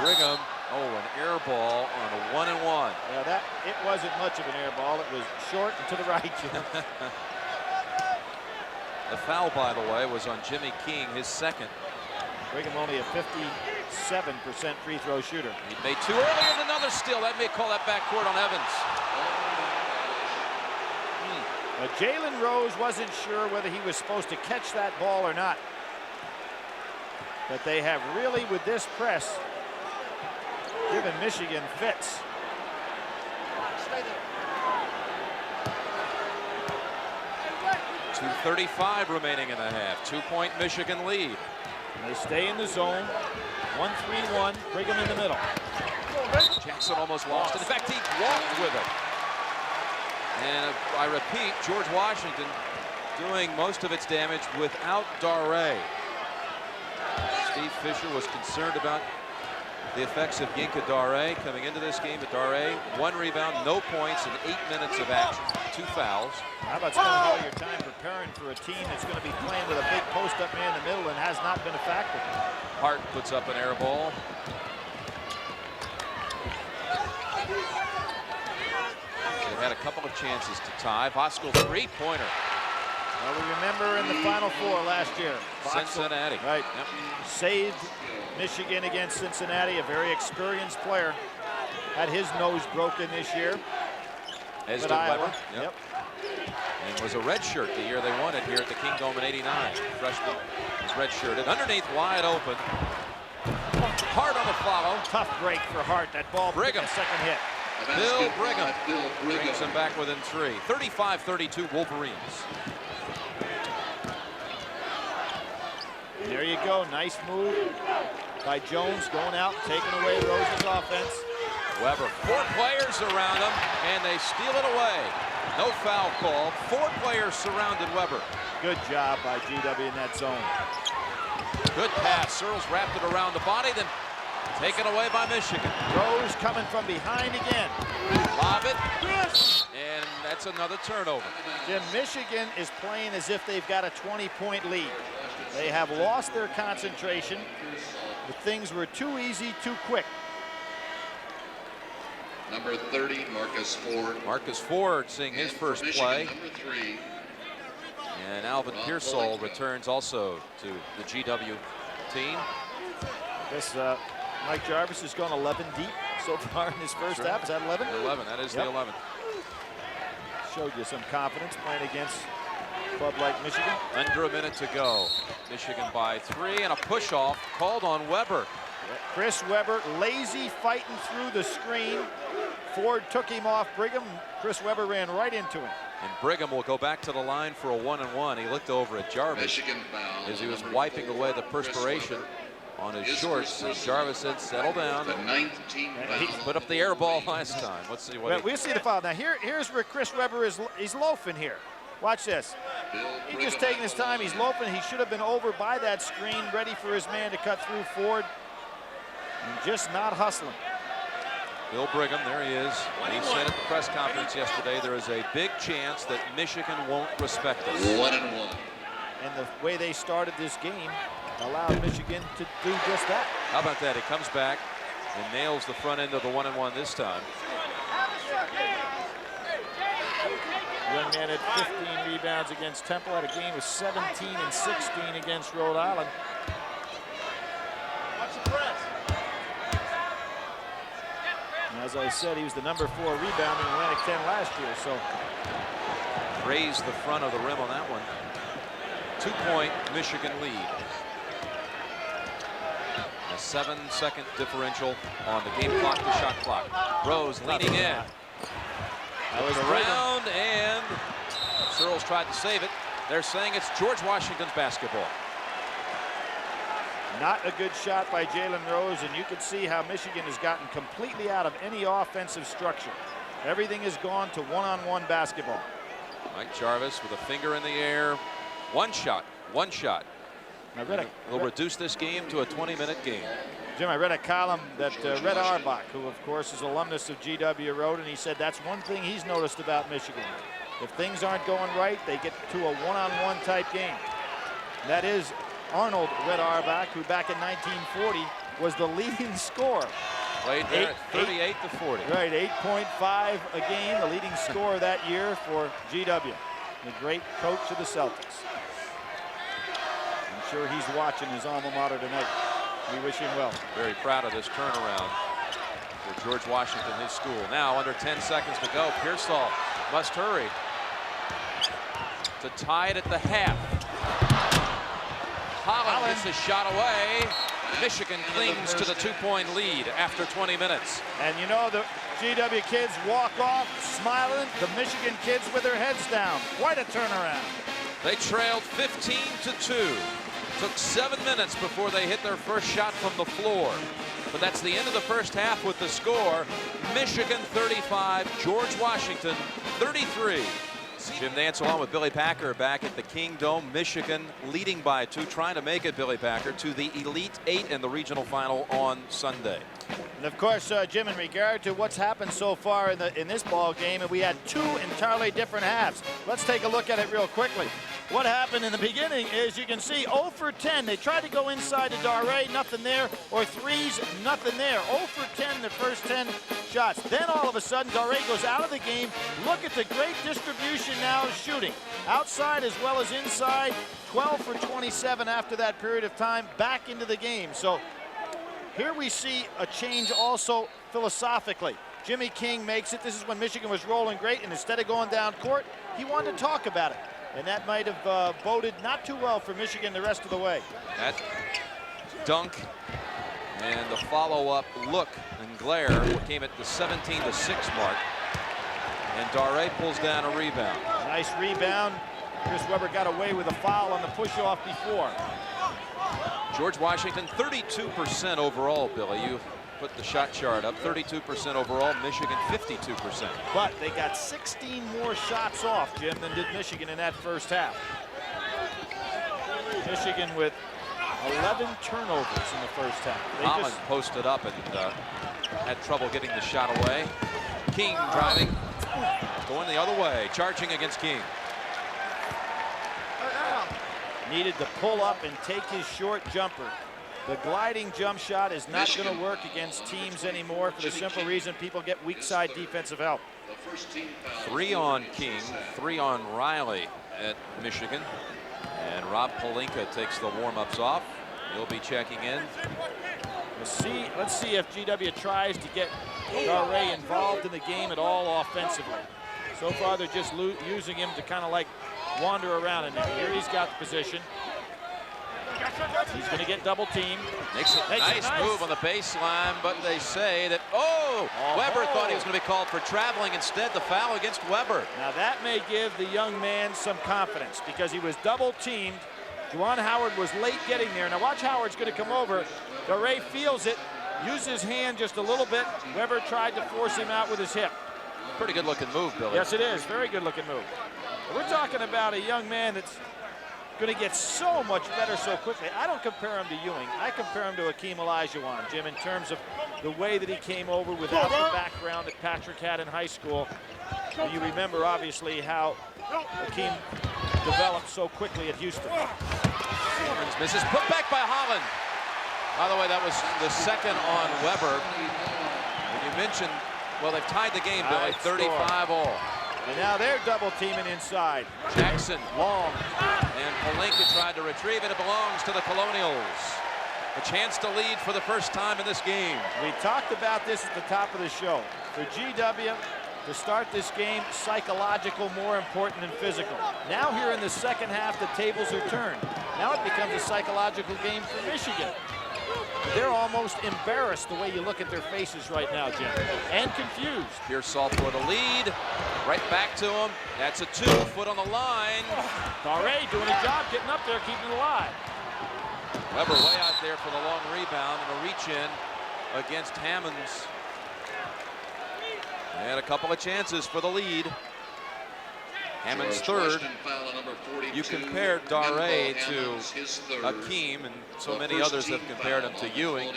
Brigham, an air ball on a 1-and-1. Yeah, it wasn't much of an air ball. It was short and to the right, Jim. The foul, by the way, was on Jimmy King, his second. Brigham only a 57% free throw shooter. He made 2 earlier, and another steal. That may call that backcourt on Evans. Jalen Rose wasn't sure whether he was supposed to catch that ball or not. But they have really, with this press, given Michigan fits. .235 remaining in the half. 2-point Michigan lead. They stay in the zone. 1-3-1. Brigham in the middle. Jackson almost lost it. In fact, he walked with it. And I repeat, George Washington doing most of its damage without Daré. Steve Fisher was concerned about the effects of Yinka Daré coming into this game. But Daré, 1 rebound, no points in 8 minutes of action, 2 fouls. How about spending all your time preparing for a team that's going to be playing with a big post-up man in the middle and has not been a factor? Hart puts up an air ball. They had a couple of chances to tie. Voskuhl 3-pointer. Well, we remember in the Final Four last year. Cincinnati. Right. Yep. Saved Michigan against Cincinnati. A very experienced player. Had his nose broken this year. As did Weber. Yep. And was a redshirt the year they won it here at the Kingdome in '89. Freshman was redshirted. Underneath, wide open. Hart on the follow. Tough break for Hart. That ball. Brigham. Second hit. Bill Brigham brings him back within 3. 35-32 Wolverines. There you go. Nice move by Jones, going out, taking away Rose's offense. Weber, 4 players around him, and they steal it away. No foul call. 4 players surrounded Weber. Good job by GW in that zone. Good pass. Searles wrapped it around the body, then taken away by Michigan. Rose coming from behind again. Lob it, and that's another turnover. Jim, Michigan is playing as if they've got a 20-point lead. They have lost their concentration. The things were too easy, too quick. Number 30, Marcus Ford. Marcus Ford seeing his first play. Number 3. And Alvin Pearsall returns also to the GW team. I guess Mike Jarvis has gone 11 deep so far in his first half. Is that 11? 11, that is the 11th. Showed you some confidence playing against a club like Michigan. Under a minute to go. Michigan by 3, and a push-off called on Weber. Chris Weber, lazy, fighting through the screen. Ford took him off Brigham. Chris Weber ran right into him. And Brigham will go back to the line for a 1-and-1. He looked over at Jarvis Michigan foul as he was wiping away the perspiration on his shorts. And Jarvis said, settle down. The 19th He foul. put up the air ball last time. Let's see what We'll see the foul. Now here's where Chris Weber is. He's loafing here. Watch this. He's just taking his time. He's loafing. He should have been over by that screen, ready for his man to cut through Ford. And just not hustling. Bill Brigham, there he is. And he said at the press conference yesterday, there is a big chance that Michigan won't respect us. 1-1. And the way they started this game, allowed Michigan to do just that. How about that? He comes back and nails the front end of the 1-and-1 this time. Young man had 15 rebounds against Temple. Had a game with 17 and 16 against Rhode Island. And as I said, he was the #4 rebounder in Atlantic 10 last year. So Raised the front of the rim on that one. 2-point Michigan lead. A 7-second differential on the game clock to shot clock. Rose leaning in. that was Around, and Searles tried to save it. They're saying it's George Washington's basketball. not a good shot by Jalen Rose, and you can see how Michigan has gotten completely out of any offensive structure. Everything has gone to one-on-one basketball. Mike Jarvis with a finger in the air. One shot. I read We'll reduce this game to a 20-minute game. Jim, I read a column that Red Auerbach, who of course is alumnus of GW, wrote, and he said that's one thing he's noticed about Michigan. If things aren't going right, they get to a one-on-one type game. That is Arnold Red Auerbach, who back in 1940 was the leading scorer. Played there 38 to 40. Right, 8.5 a game, the leading scorer that year for GW. The great coach of the Celtics. I'm sure he's watching his alma mater tonight. We wish him well. Very proud of this turnaround for George Washington, his school. Now under 10 seconds to go. Pearsall must hurry to tie it at the half. Holland gets a shot away. Michigan clings to the 2-point lead after 20 minutes. And you know, the GW kids walk off smiling. The Michigan kids with their heads down. Quite a turnaround. They trailed 15 to 2. Took 7 minutes before they hit their first shot from the floor. But that's the end of the first half with the score. Michigan 35, George Washington 33. Jim Nance along with Billy Packer back at the Kingdome. Michigan leading by 2, trying to make it, Billy Packer, to the Elite 8 in the regional final on Sunday. And of course, Jim, in regard to what's happened so far in this ball game, and we had 2 entirely different halves. Let's take a look at it real quickly. What happened in the beginning is you can see 0 for 10. They tried to go inside to Daré, nothing there, or threes, nothing there. 0 for 10 the first 10 shots. Then all of a sudden, Daré goes out of the game. Look at the great distribution now shooting. Outside as well as inside. 12 for 27 after that period of time, back into the game. So here we see a change also philosophically. Jimmy King makes it. This is when Michigan was rolling great, and instead of going down court, he wanted to talk about it. And that might have boded not too well for Michigan the rest of the way. That dunk and the follow-up look and glare came at the 17 to 6 mark. And Daré pulls down a rebound. Nice rebound. Chris Webber got away with a foul on the push-off before. George Washington, 32% overall, Billy. You put the shot chart up. 32% overall, Michigan 52%. But they got 16 more shots off, Jim, than did Michigan in that first half. Michigan with 11 turnovers in the first half. Holland posted up and had trouble getting the shot away. King driving, going the other way, charging against King. Needed to pull up and take his short jumper. The gliding jump shot is not going to work against teams anymore for the simple reason people get weak side defensive help. 3 on King, 3 on Riley at Michigan. And Rob Pelinka takes the warm-ups off. He'll be checking in. Let's see if GW tries to get Daré involved in the game at all offensively. So far, they're just using him to kind of like wander around in there. Here he's got the position. He's going to get double teamed. Makes a nice move on the baseline, but they say that, Webber thought he was going to be called for traveling. Instead, the foul against Webber. Now that may give the young man some confidence because he was double teamed. Juwan Howard was late getting there. Now watch, Howard's going to come over. Daré feels it, uses his hand just a little bit. Webber tried to force him out with his hip. Pretty good looking move, Billy. Yes, it is. Very good looking move. We're talking about a young man that's going to get so much better so quickly. I don't compare him to Ewing. I compare him to Akeem Olajuwon, Jim, in terms of the way that he came over without the background that Patrick had in high school. And you remember, obviously, how Akeem developed so quickly at Houston. Misses, put back by Holland. By the way, that was the second on Weber. And you mentioned, well, they've tied the game, Billy, 35 all. And now they're double teaming inside. Jackson, long, and Palinka tried to retrieve it. It belongs to the Colonials. A chance to lead for the first time in this game. We talked about this at the top of the show. For GW to start this game, psychological more important than physical. Now here in the second half, the tables are turned. Now it becomes a psychological game for Michigan. They're almost embarrassed the way you look at their faces right now, Jim, and confused. Pearsall for the lead, right back to him. That's a 2, foot on the line. Daré doing a job getting up there, keeping it alive. Weber way out there for the long rebound and a reach in against Hammonds. They had a couple of chances for the lead. Hammonds third. You compared Daré to Akeem, and so many others have compared him to Ewing.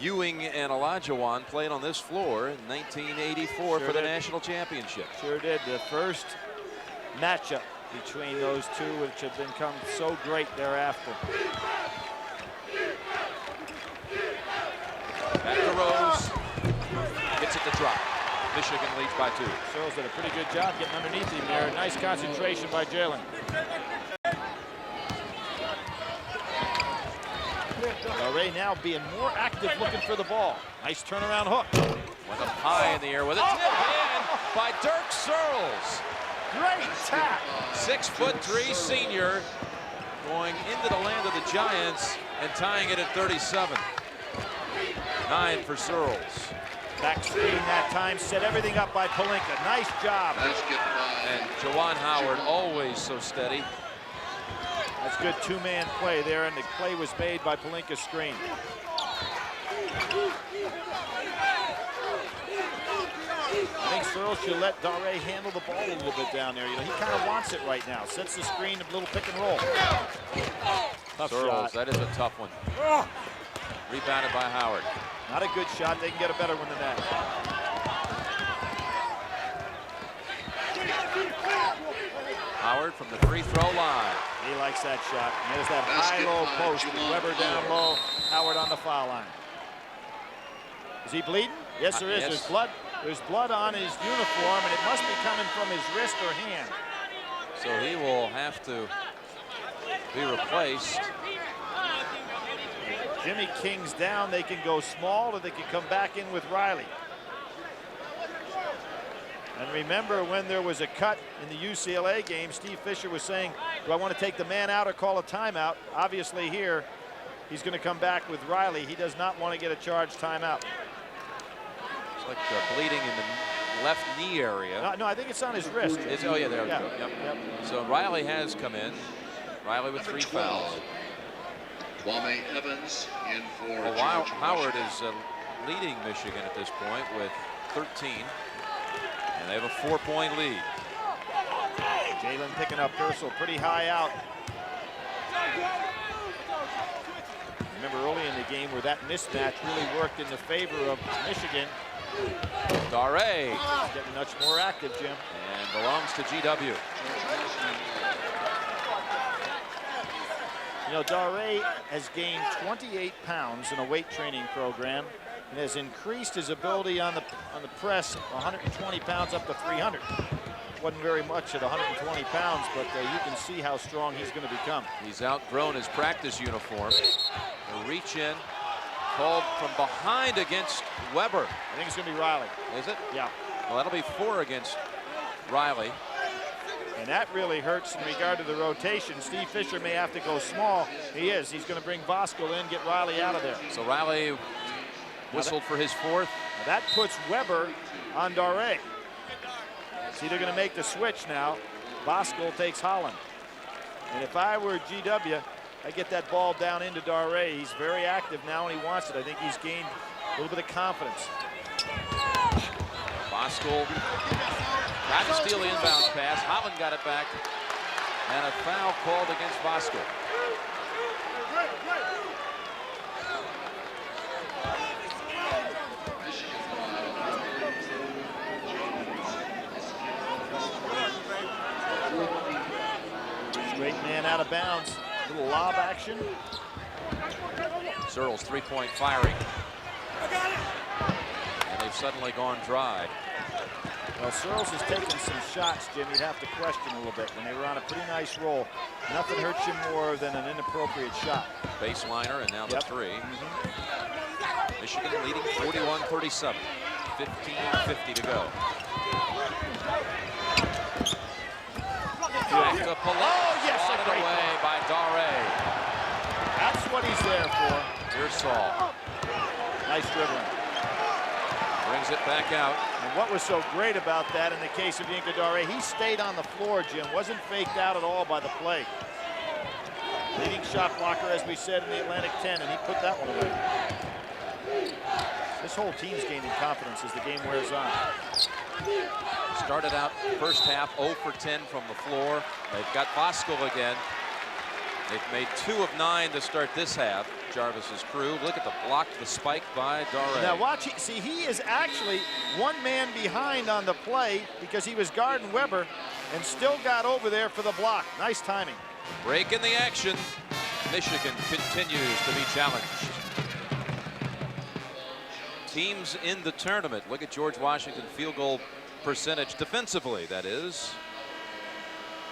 Ewing and Olajuwon played on this floor in 1984 for the national championship. Sure did. The first matchup between those two, which have become so great thereafter. Back to Rose. Gets it to drop. Michigan leads by 2. Searles did a pretty good job getting underneath him there. Nice concentration by Jalen. Ray now being more active looking for the ball. Nice turnaround hook. Went up high in the air with a tip in by Dirk Searles. Great tap. 6'3" senior going into the land of the Giants and tying it at 37. 9 for Searles. Back screen that time, set everything up by Palinka. Nice job. And Juwan Howard always so steady. That's good two-man play there, and the play was made by Palinka's screen. I think Searles should let Daré handle the ball a little bit down there. You know, he kind of wants it right now. Sets the screen, a little pick and roll. Tough Searles, shot. that is a tough one. Rebounded by Howard. Not a good shot. They can get a better one than that. Howard from the free throw line. He likes that shot. And there's that high-low post with Weber down low. Howard on the foul line. Is he bleeding? Yes, there is. Yes. There's blood. There's blood on his uniform, and it must be coming from his wrist or hand. So he will have to be replaced. Jimmy King's down. They can go small, or they can come back in with Riley. And remember, when there was a cut in the UCLA game, Steve Fisher was saying, do I want to take the man out or call a timeout? Obviously here, he's going to come back with Riley. He does not want to get a charged timeout. It's like bleeding in the left knee area. No, I think it's on his wrist. Oh, yeah, there we go. Yep. So Riley has come in. Riley with 3 fouls. Kwame Evans in for Well, Howard is leading Michigan at this point with 13. And they have a 4-point lead. Jalen picking up Pearsall pretty high out. Remember early in the game where that mismatch really worked in the favor of Michigan. Daré getting much more active, Jim. And belongs to GW. You know, Daré has gained 28 pounds in a weight training program and has increased his ability on the press 120 pounds up to 300. Wasn't very much at 120 pounds, but you can see how strong he's going to become. He's outgrown his practice uniform. A reach in, called from behind against Weber. I think it's going to be Riley. Is it? Yeah. Well, that'll be 4 against Riley. And that really hurts in regard to the rotation. Steve Fisher may have to go small. He is. He's going to bring Bosco in, get Riley out of there. So Riley whistled for his 4th. That puts Weber on Daré. See, they're going to make the switch now. Bosco takes Holland. And if I were GW, I get that ball down into Daré. He's very active now and he wants it. I think he's gained a little bit of confidence. Bosco tried to steal the inbounds pass. Holland got it back. And a foul called against Bosco. Straight man out of bounds. Little lob action. Searles three-point firing. And they've suddenly gone dry. Well, Searles has taken some shots, Jim, you'd have to question a little bit. When they were on a pretty nice roll, nothing hurts you more than an inappropriate shot. Baseliner, and now the three. Michigan leading 41-37. 15:50 to go. Back to Palau. Oh, yes, a Swatted great away by Dare. That's what he's there for. Here's Saul. Nice dribbling. Brings it back out. And what was so great about that in the case of Yinka Dare, he stayed on the floor, Jim. Wasn't faked out at all by the play. Leading shot blocker, as we said, in the Atlantic 10, and he put that one away. This whole team's gaining confidence as the game wears on. Started out first half 0 for 10 from the floor. They've got Voskuhl again. They've made 2 of 9 to start this half. Jarvis's crew. Look at the block, the spike by Dare. Now watch, see, he is actually one man behind on the play because he was guarding Weber and still got over there for the block. Nice timing. Break in the action. Michigan continues to be challenged. Teams in the tournament. Look at George Washington field goal percentage defensively, that is.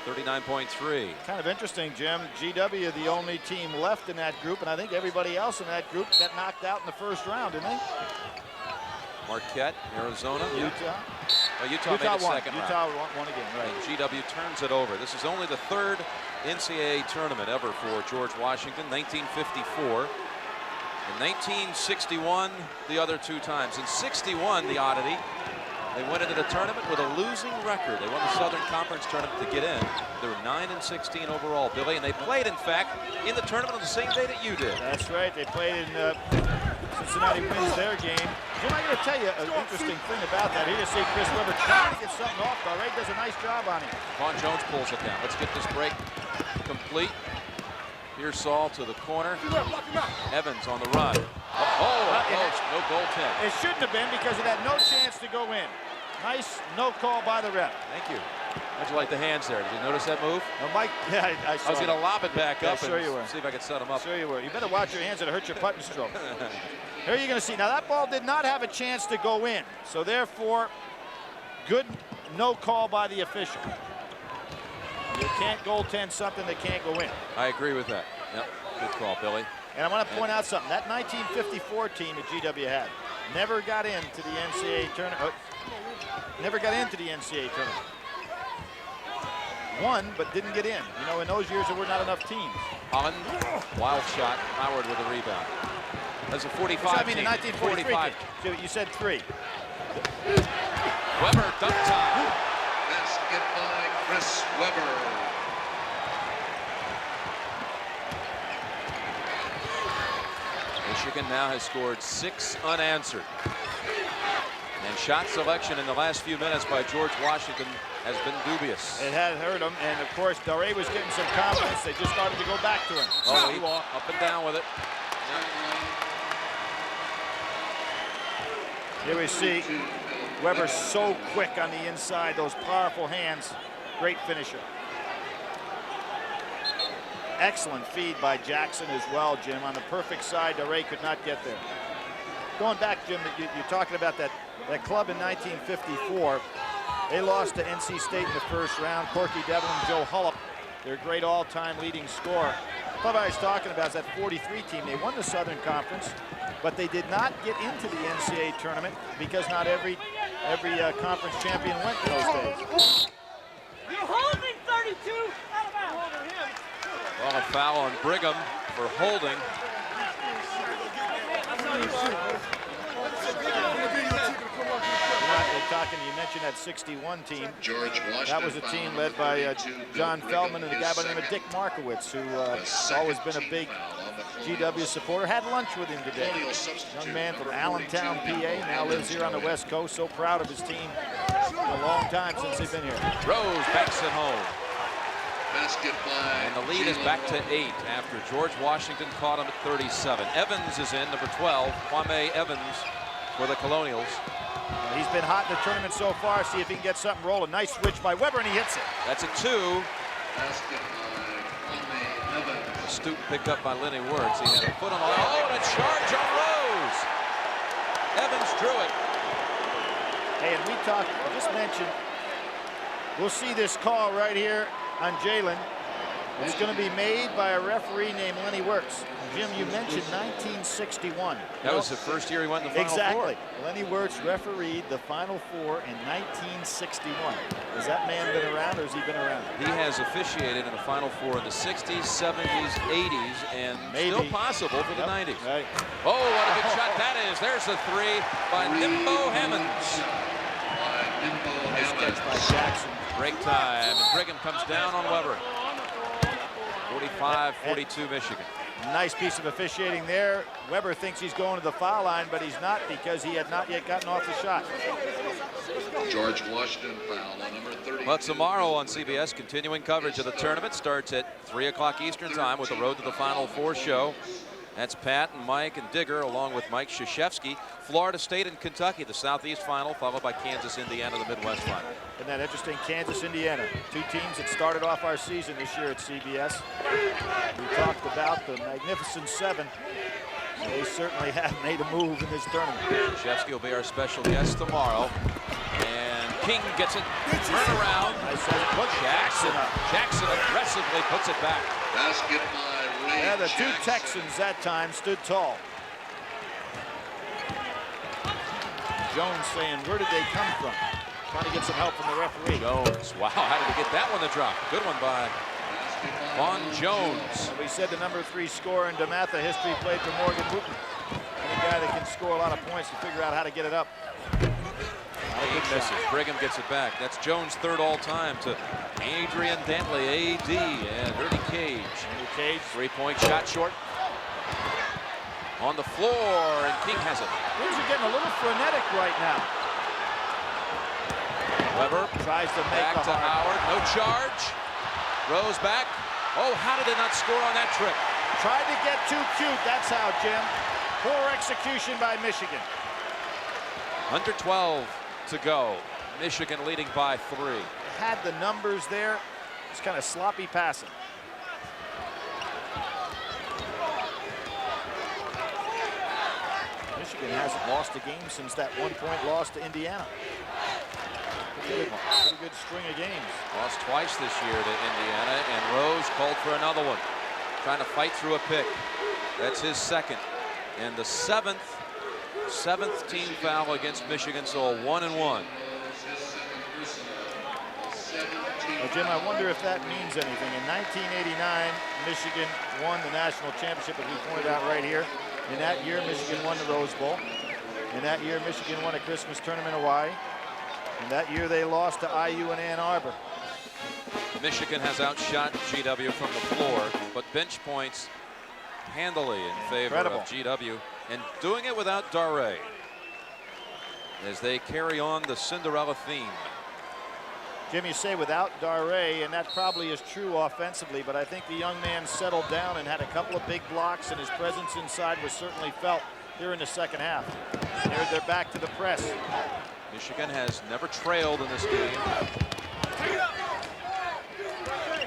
39.3. Kind of interesting, Jim. GW, the only team left in that group, and I think everybody else in that group got knocked out in the first round, didn't they? Marquette, Arizona. Utah. Well, Utah made the second round. Utah won again, right. And GW turns it over. This is only the 3rd NCAA tournament ever for George Washington. 1954. In 1961, the other 2 times. In 61, the oddity, they went into the tournament with a losing record. They won the Southern Conference tournament to get in. They were 9-16 overall, Billy, and they played, in fact, in the tournament on the same day that you did. That's right. They played in Cincinnati wins their game. Jim, I got to tell you an interesting thing about that. Here you see Chris Weber trying to get something off. Dare does a nice job on him. Vaughn Jones pulls it down. Let's get this break complete. Here's Saul to the corner. Evans on the run. No goaltend. It shouldn't have been because it had no chance to go in. Nice no call by the ref. Thank you. How'd you like the hands there? Did you notice that move? No, Mike, yeah, I saw I was going to lob it back up sure and you were. see if I could set him up. Sure you were. You better watch your hands, it'll hurt your putt and stroke. Here you're going to see. Now that ball did not have a chance to go in. So therefore, good no call by the official. You can't goaltend something that can't go in. I agree with that. Yep, good call, Billy. And I want to point out something. That 1954 team that GW had never got into the NCAA tournament. Never got into the NCAA tournament. Won, but didn't get in. You know, in those years there were not enough teams. Holland, wild shot. Howard with a rebound. That's a 45. I mean, in 1943. 45. You said 3. Weber, dunk time. Basket by Chris Weber. Michigan now has scored 6 unanswered. And shot selection in the last few minutes by George Washington has been dubious. It had hurt him, and of course, Dare was getting some confidence. They just started to go back to him. Oh, he up and down with it. Here we see Weber so quick on the inside, those powerful hands. Great finisher. Excellent feed by Jackson as well, Jim. On the perfect side, Dare could not get there. Going back, Jim, you're talking about that club in 1954. They lost to NC State in the first round. Corky Devlin, Joe Hullop, their great all-time leading scorer. What I was talking about is that 43 team. They won the Southern Conference, but they did not get into the NCAA tournament because not every conference champion went in those days. You're holding 32. Well, a foul on Brigham for holding. You mentioned that 61 team. George Washington. That was a team led by John Feldman and a guy by the name of Dick Markowitz, who always been a big GW supporter. Had lunch with him today. Young man from Allentown, PA, now lives here on the West Coast. So proud of his team. A long time since they've been here. Rose backs it home. Basket by And the lead is back to 8 after George Washington caught him at 37. Evans is in, number 12. Kwame Evans for the Colonials. He's been hot in the tournament so far. See if he can get something rolling. Nice switch by Weber, and he hits it. That's a 2. basket by Kwame Evans. Astute pick up by Lenny Wirtz. He had a foot on the line. Oh, and a charge on Rose. Evans drew it. Hey, and we just mentioned, we'll see this call right here on Jalen. It's going to be made by a referee named Lenny Wirtz. Jim, you mentioned 1961. That was the first year he went to the Final Four. Exactly. Lenny Wirtz refereed the Final Four in 1961. Has that man been around, or has he been around? He has officiated in the Final Four in the 60s, 70s, 80s, and still possible for the 90s. Right. Oh, what a good shot that is. There's the three by Nimbo Hammonds. Nice catch by Jackson. Break time, and Brigham comes down on Weber. 45-42 Michigan. Nice piece of officiating there. Weber thinks he's going to the foul line, but he's not, because he had not yet gotten off the shot. George Washington foul on number 32. Well, tomorrow on CBS, continuing coverage of the tournament starts at 3 o'clock Eastern time with the Road to the Final Four show. That's Pat and Mike and Digger, along with Mike Krzyzewski. Florida State and Kentucky, the Southeast final, followed by Kansas, Indiana, the Midwest final. Isn't that interesting? Kansas, Indiana, two teams that started off our season this year at CBS. We talked about the Magnificent Seven. They certainly have made a move in this tournament. Krzyzewski will be our special guest tomorrow. And King gets it. Turn around. Jackson aggressively puts it back. Basket by Ray Yeah, the Jackson. two Texans that time stood tall. Jones saying, where did they come from? Trying to get some help from the referee. Jones, wow, how did he get that one to drop? Good one by Vaughn Jones. We said the number 3 scorer in DeMatha history played for Morgan Wooten. Any guy that can score a lot of points to figure out how to get it up. He misses. Brigham gets it back. That's Jones' third all-time to Adrian Dantley, AD, and Ernie Cage. Cage. 3-point shot short. On the floor, and King has it. Things are getting a little frenetic right now. Weber tries to make back to Howard. No charge. Rose back. Oh, how did they not score on that trick? Tried to get too cute. That's how, Jim. Poor execution by Michigan. Under 12 to go. Michigan leading by 3. Had the numbers there. It's kind of sloppy passing. Michigan hasn't lost a game since that 1-point loss to Indiana. Pretty good string of games. Lost twice this year to Indiana, and Rose called for another one. Trying to fight through a pick. That's his second. And the seventh team foul against Michigan, so a 1-and-1. Well, Jim, I wonder if that means anything. In 1989, Michigan won the national championship, as we pointed out right here. In that year, Michigan won the Rose Bowl. In that year, Michigan won a Christmas tournament in Hawaii. In that year, they lost to IU in Ann Arbor. Michigan has outshot GW from the floor, but bench points handily in favor of GW, and doing it without Dare as they carry on the Cinderella theme. Jim, you say without Dare, and that probably is true offensively, but I think the young man settled down and had a couple of big blocks, and his presence inside was certainly felt here in the second half. They're back to the press. Michigan has never trailed in this game.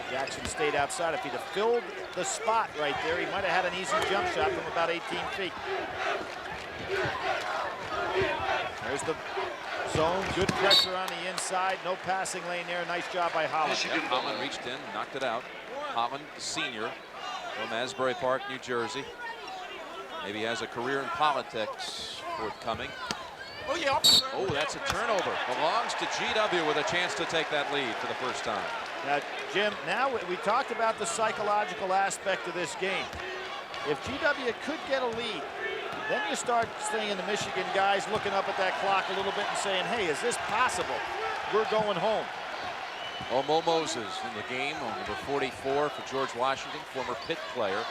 Jackson stayed outside. If he'd have filled the spot right there, he might have had an easy jump shot from about 18 feet. There's the zone. Good pressure on the inside. No passing lane there. Nice job by Holland. Yep, Holland reached in, knocked it out. Holland, the senior from Asbury Park, New Jersey. Maybe has a career in politics forthcoming. Oh, yeah. Oh, that's a turnover. Belongs to GW with a chance to take that lead for the first time. Now, Jim, now we talked about the psychological aspect of this game. If GW could get a lead, then you start seeing the Michigan guys looking up at that clock a little bit and saying, hey, is this possible? We're going home. Oh, Mo Moses in the game on number 44 for George Washington, former Pitt player.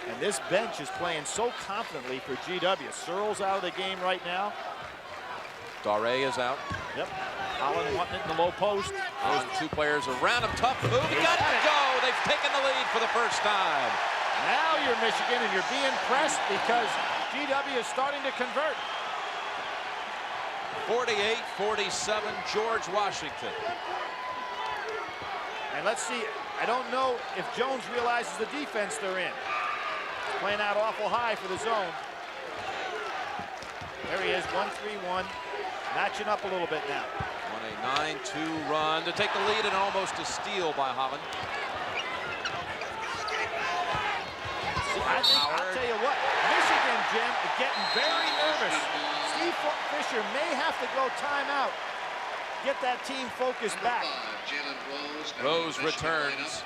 And this bench is playing so confidently for GW. Searle's out of the game right now. Dare is out. Yep. Holland wanting it in the low post. Those two players around him. Tough move. He got it to go. They've taken the lead for the first time. Now you're Michigan, and you're being pressed because GW is starting to convert. 48-47, George Washington. And let's see, I don't know if Jones realizes the defense they're in. Playing out awful high for the zone. There he is, 1-3-1, matching up a little bit now. On a 9-2 run to take the lead and almost a steal by Holland. I'll tell you what, Michigan, Jim, is getting very nervous. Steve Fisher may have to go timeout. Get that team focused back. Rose returns.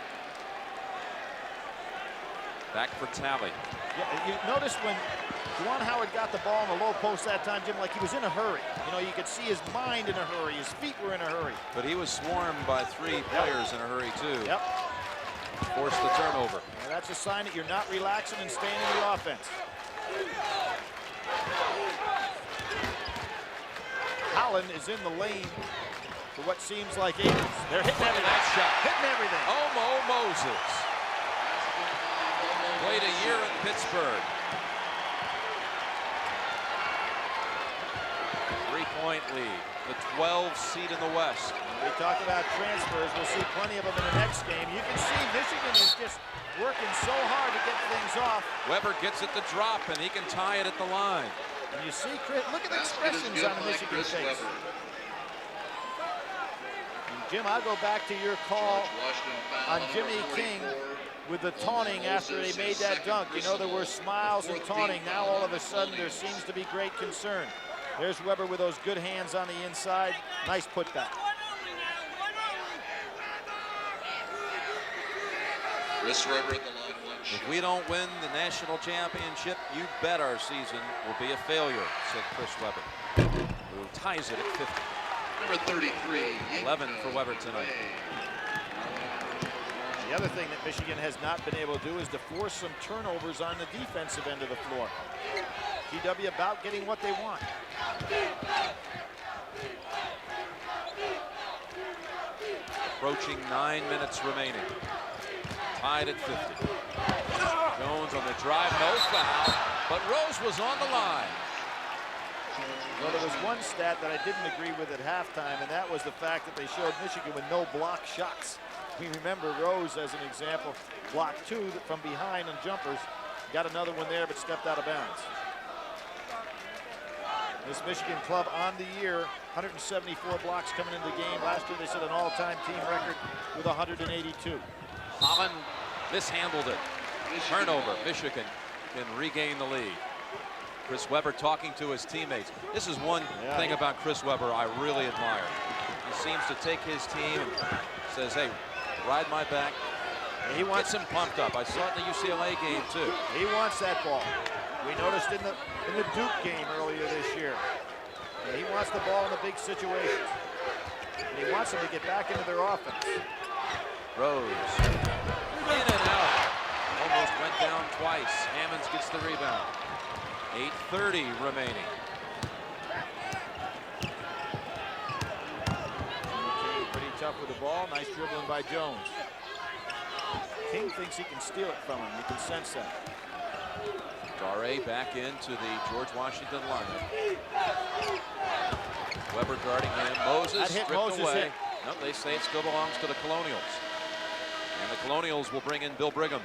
Back for tally. Yeah, you notice when Juwan Howard got the ball in the low post that time, Jim, like he was in a hurry. You know, you could see his mind in a hurry. His feet were in a hurry. But he was swarmed by 3 players in a hurry, too. Yep. Forced the turnover. And that's a sign that you're not relaxing and staying in the offense. Holland is in the lane for what seems like ages. They're hitting everything. That shot. Hitting everything. Omo Moses. Played a year in Pittsburgh. 3-point lead. The 12 seed in the West. We talk about transfers. We'll see plenty of them in the next game. You can see Michigan is just working so hard to get things off. Weber gets it to drop, and he can tie it at the line. And you see, Chris, look at the expressions on the Michigan face. And Jim, I'll go back to your call on Jimmy King with the taunting after they made that dunk. You know, there were smiles and taunting. Now all of a sudden there seems to be great concern. There's Weber with those good hands on the inside. Nice putback. Chris Weber at the line. If we don't win the national championship, you bet our season will be a failure, said Chris Weber, who ties it at 50. Number 33. 11 for Weber tonight. The other thing that Michigan has not been able to do is to force some turnovers on the defensive end of the floor. GW about getting what they want. Approaching 9 minutes remaining. Tied at 50. Jones on the drive, no foul, but Rose was on the line. Well, there was one stat that I didn't agree with at halftime, and that was the fact that they showed Michigan with no block shots. We remember Rose as an example, blocked 2 from behind on jumpers. Got another one there, but stepped out of bounds. This Michigan club on the year, 174 blocks coming into the game. Last year they set an all-time team record with 182. Holland mishandled it. Turnover. Michigan can regain the lead. Chris Weber talking to his teammates. This is one thing about Chris Weber I really admire. He seems to take his team and says, hey, ride my back. He wants him pumped up. I saw it in the UCLA game too. He wants that ball. We noticed in the Duke game earlier this year. He wants the ball in the big situations. And he wants them to get back into their offense. Rose. In and out. Almost went down twice. Hammonds gets the rebound. 8:30 remaining. King pretty tough with the ball. Nice dribbling by Jones. King thinks he can steal it from him. You can sense that. Dare back into the George Washington lineup. Weber guarding him. Moses stripped away. Nope, they say it still belongs to the Colonials. And the Colonials will bring in Bill Brigham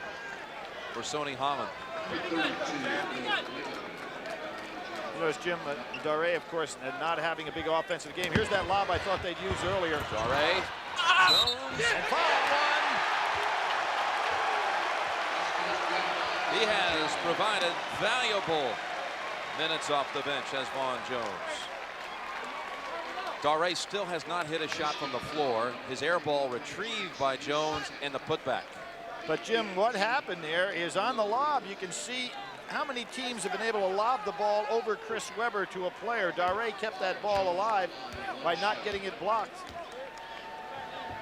for Sonny Holland. Notice Jim, Dare, of course, not having a big offensive game. Here's that lob I thought they'd use earlier. Dare. Jones. And foul one. He has provided valuable minutes off the bench as Vaughn Jones. Dare still has not hit a shot from the floor. His air ball retrieved by Jones and the putback. But Jim, what happened there is on the lob, you can see how many teams have been able to lob the ball over Chris Weber to a player. Dare kept that ball alive by not getting it blocked,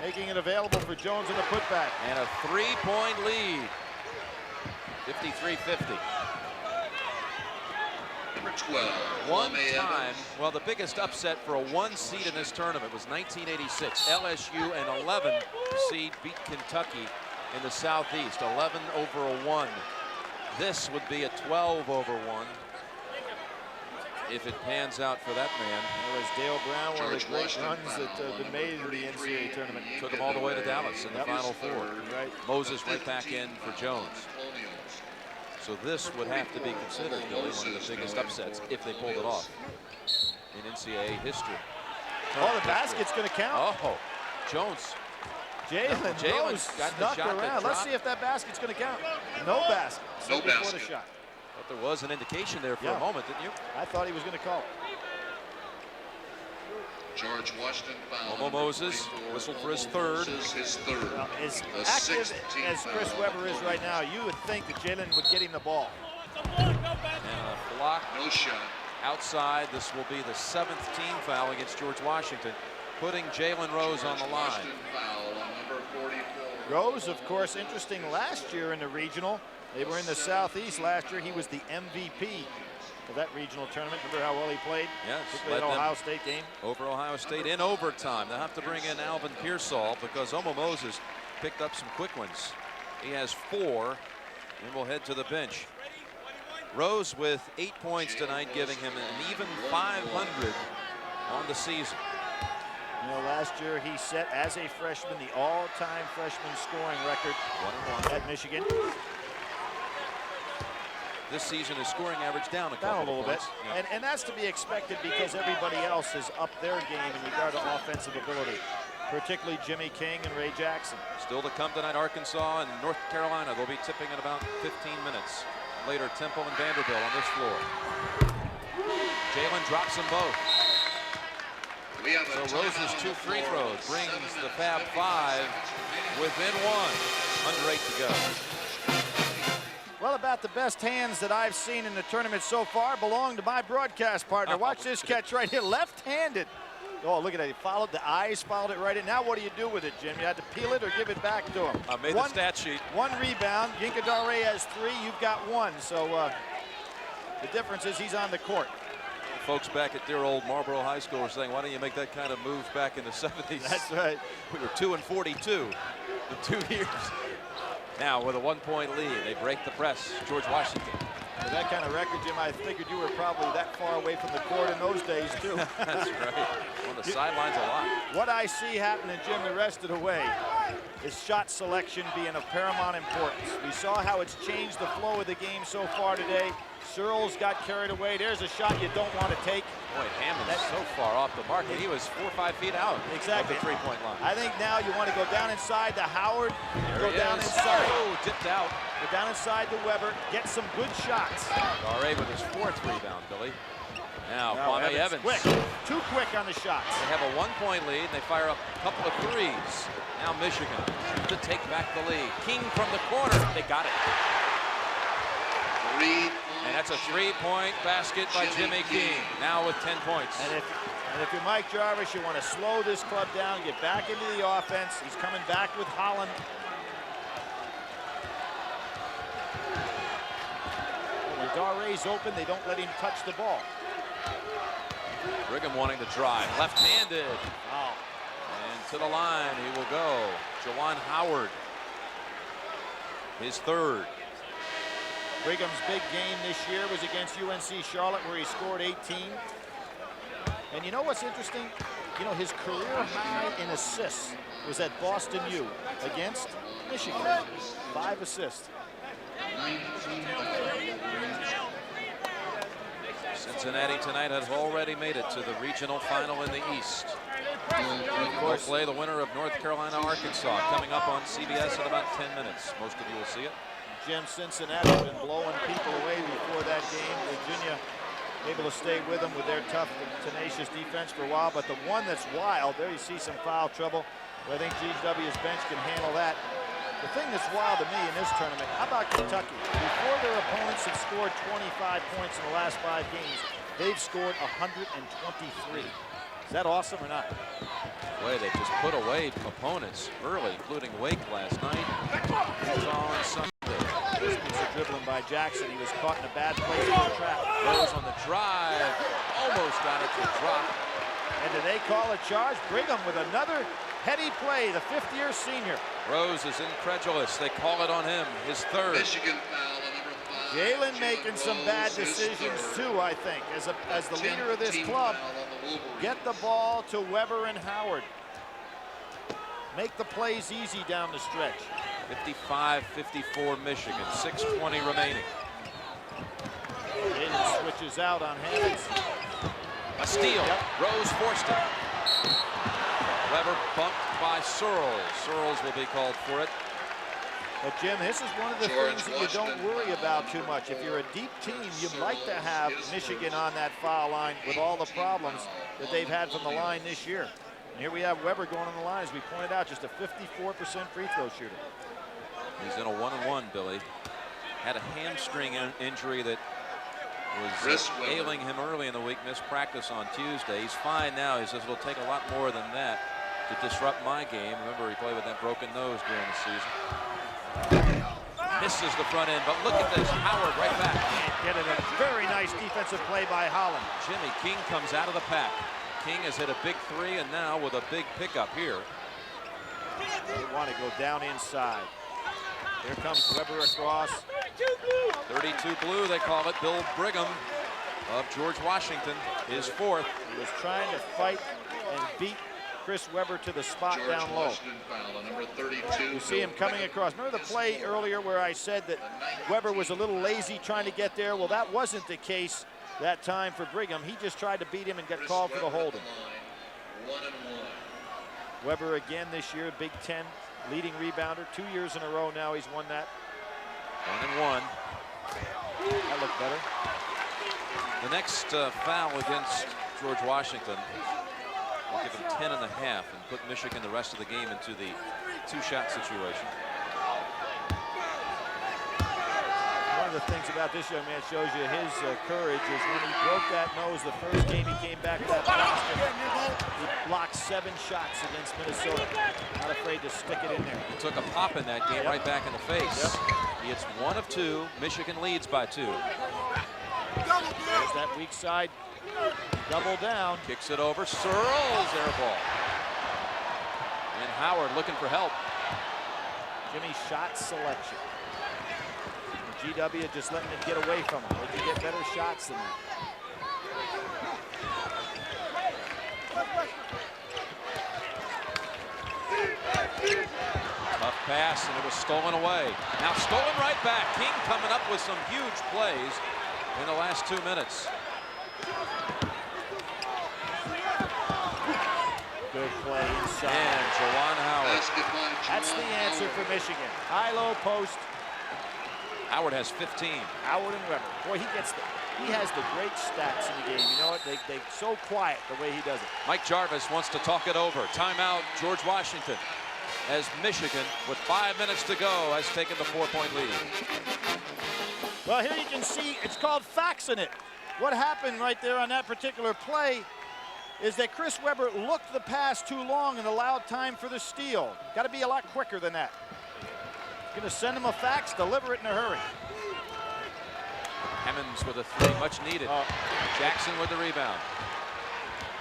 making it available for Jones in the putback. And a 3-point lead. 53-50. Number 12. One time, well, the biggest upset for a 1 seed in this tournament was 1986. LSU and 11 seed beat Kentucky in the Southeast. 11 over a 1. This would be a 12 over 1 if it pans out for that man. as Dale Brown, one of the George great Washington runs that foul have been on made in number the 33. NCAA tournament. Took them all the way to Dallas in the Final Four. Right. Moses right back in for Jones. Colonials. So this would have to be considered, Billy, one of the biggest upsets if they pulled it off in NCAA history. Oh, the basket's going to count. Oh, Jones. Jalen Rose got the snuck shot that around. Let's dropped. see if that basket's going to count. No basket. No Simply for basket. the shot. But there was an indication there for Yeah. a moment, didn't you? I thought he was going to call it. George Washington foul. Momo Moses whistled for his third. His third. Now, as The active 16th as Chris foul. Webber is right now, you would think that Jalen would get him the ball. And a block No shot. outside. This will be the 7th team foul against George Washington, putting Jalen Rose on the George line. Washington foul on number 44. Rose, of course, interesting last year in the regional. They were in the Southeast last year. He was the MVP of that regional tournament. Remember how well he played? Yes, Particularly led that them Ohio State game. over Ohio State in overtime. They'll have to bring in Alvin Pearsall because Momo Moses picked up some quick ones. He has 4 and will head to the bench. Rose with 8 points tonight, giving him an even 500 on the season. You know, last year he set as a freshman the all-time freshman scoring record 1-1. at Michigan. This season his scoring average down a couple Down a little of bit. points. Yeah. And that's to be expected because everybody else has upped their game in regard to offensive ability, particularly Jimmy King and Ray Jackson. Still to come tonight, Arkansas and North Carolina. They'll be tipping in about 15 minutes. Later, Temple and Vanderbilt on this floor. Jalen drops them both. We have So a Rose's timeout on 2 the free floor. throws brings 7 the minutes, Fab 55 Five seconds within 1. Under 8 to go. Well, about the best hands that I've seen in the tournament so far belong to my broadcast partner. Watch this catch right here, left-handed. Oh, look at that. He followed the eyes, followed it right in. Now what do you do with it, Jim? You had to peel it or give it back to him. I made the stat sheet. 1 rebound. Yinka Dare has 3. You've got 1. So the difference is he's on the court. Folks back at dear old Marlboro High School are saying, why don't you make that kind of move back in the 70s? That's right. We were 2 and 42 in 2 years. Now with a 1-point lead, they break the press. George Washington. With that kind of record, Jim, I figured you were probably that far away from the court in those days, too. That's right. On the sidelines a lot. What I see happening, Jim, the rest of the way is shot selection being of paramount importance. We saw how it's changed the flow of the game so far today. Searles got carried away. There's a shot you don't want to take. Boy, Hammond's so far off the mark. He was 4 or 5 feet out Exactly. of the 3-point line. I think now you want to go down inside to Howard, There go he down is. inside, Oh, dipped out. go down inside to Weber, get some good shots. Dare with his 4th rebound, Billy. Now, Now Kwame Evans. quick, too quick on the shots. They have a 1-point lead, and they fire up a couple of threes. Now Michigan to take back the lead. King from the corner. They got it. And that's a 3-point basket by Jimmy King. Now with 10 points. And if you're Mike Jarvis, you want to slow this club down, get back into the offense. He's coming back with Holland. When Dare's open, they don't let him touch the ball. Brigham wanting to drive. Left-handed. Wow. And to the line he will go. Jawan Howard. His 3rd. Brigham's big game this year was against UNC Charlotte, where he scored 18. And you know what's interesting? You know, his career high in assists was at Boston U against Michigan. 5 assists. Cincinnati tonight has already made it to the regional final in the East. We'll play the winner of North Carolina, Arkansas, coming up on CBS in about 10 minutes. Most of you will see it. Jim, Cincinnati has been blowing people away before that game. Virginia able to stay with them with their tough, tenacious defense for a while. But the one that's wild, there you see some foul trouble. But I think GW's bench can handle that. The thing that's wild to me in this tournament, how about Kentucky? Before their opponents have scored 25 points in the last 5 games, they've scored 123. Is that awesome or not? Boy, they just put away opponents early, including Wake last night. It's on Sunday. This piece of dribbling by Jackson. He was caught in a bad place in the trap. Rose on the drive. Almost got it to drop. And do they call a charge? Brigham with another heady play, the 5th-year senior. Rose is incredulous. They call it on him, his 3rd. Michigan foul on number 5. Jalen making some bad decisions too, I think. As the leader of this club, get the ball to Weber and Howard. Make the plays easy down the stretch. 55-54 Michigan, 6:20 remaining. Jalen switches out on Hammonds. A steal. Yep. Rose forced it. Weber bumped by Searles. Searles will be called for it. But Jim, this is one of the things that you don't worry about too much. If you're a deep team, you'd like to have Michigan on that foul line with all the problems that they've had from the line this year. And here we have Weber going on the line, as we pointed out, just a 54% free throw shooter. He's in a 1-on-1, Billy. Had a hamstring injury that was ailing him early in the week, missed practice on Tuesday. He's fine now. He says it'll take a lot more than that to disrupt my game. Remember, he played with that broken nose during the season. Misses the front end, but look at this. Howard right back. Get it, a very nice defensive play by Holland. Jimmy King comes out of the pack. King has hit a big three, and now with a big pickup here. They want to go down inside. Here comes Weber across. 32 blue, they call it. Bill Brigham of George Washington, his fourth. He was trying to fight and beat Chris Weber to the spot down low. You see him coming across. Remember the play earlier where I said that Weber was a little lazy trying to get there? Well, that wasn't the case that time for Brigham. He just tried to beat him and got called for the holding. Weber again this year, Big Ten leading rebounder. 2 years in a row now he's won that. 1-1. That looked better. The next foul against George Washington will give him 10.5 and put Michigan the rest of the game into the two-shot situation. One of the things about this young man shows you his courage is when he broke that nose the first game he came back to that Boston, he blocked 7 shots against Minnesota. Not afraid to stick it in there. He took a pop in that game right back in the face. He hits 1 of 2. Michigan leads by 2. There's that weak side. Double down. Kicks it over. Searles, air ball. And Howard looking for help. Jimmy's shot selection. And GW just letting it get away from him. They can get better shots than that. Tough pass, and it was stolen away. Now stolen right back. King coming up with some huge plays in the last 2 minutes. Good play inside. And Jawan Howard. That's the answer for Michigan. High-low post. Howard has 15. Howard and Weber. Boy, he has the great stats in the game. You know what? They so quiet the way he does it. Mike Jarvis wants to talk it over. Timeout, George Washington, as Michigan, with 5 minutes to go, has taken the 4-point lead. Well, here you can see it's called faxing it. What happened right there on that particular play is that Chris Weber looked the pass too long and allowed time for the steal. Got to be a lot quicker than that. Going to send him a fax, deliver it in a hurry. Hammonds with a 3, much needed. Jackson with the rebound.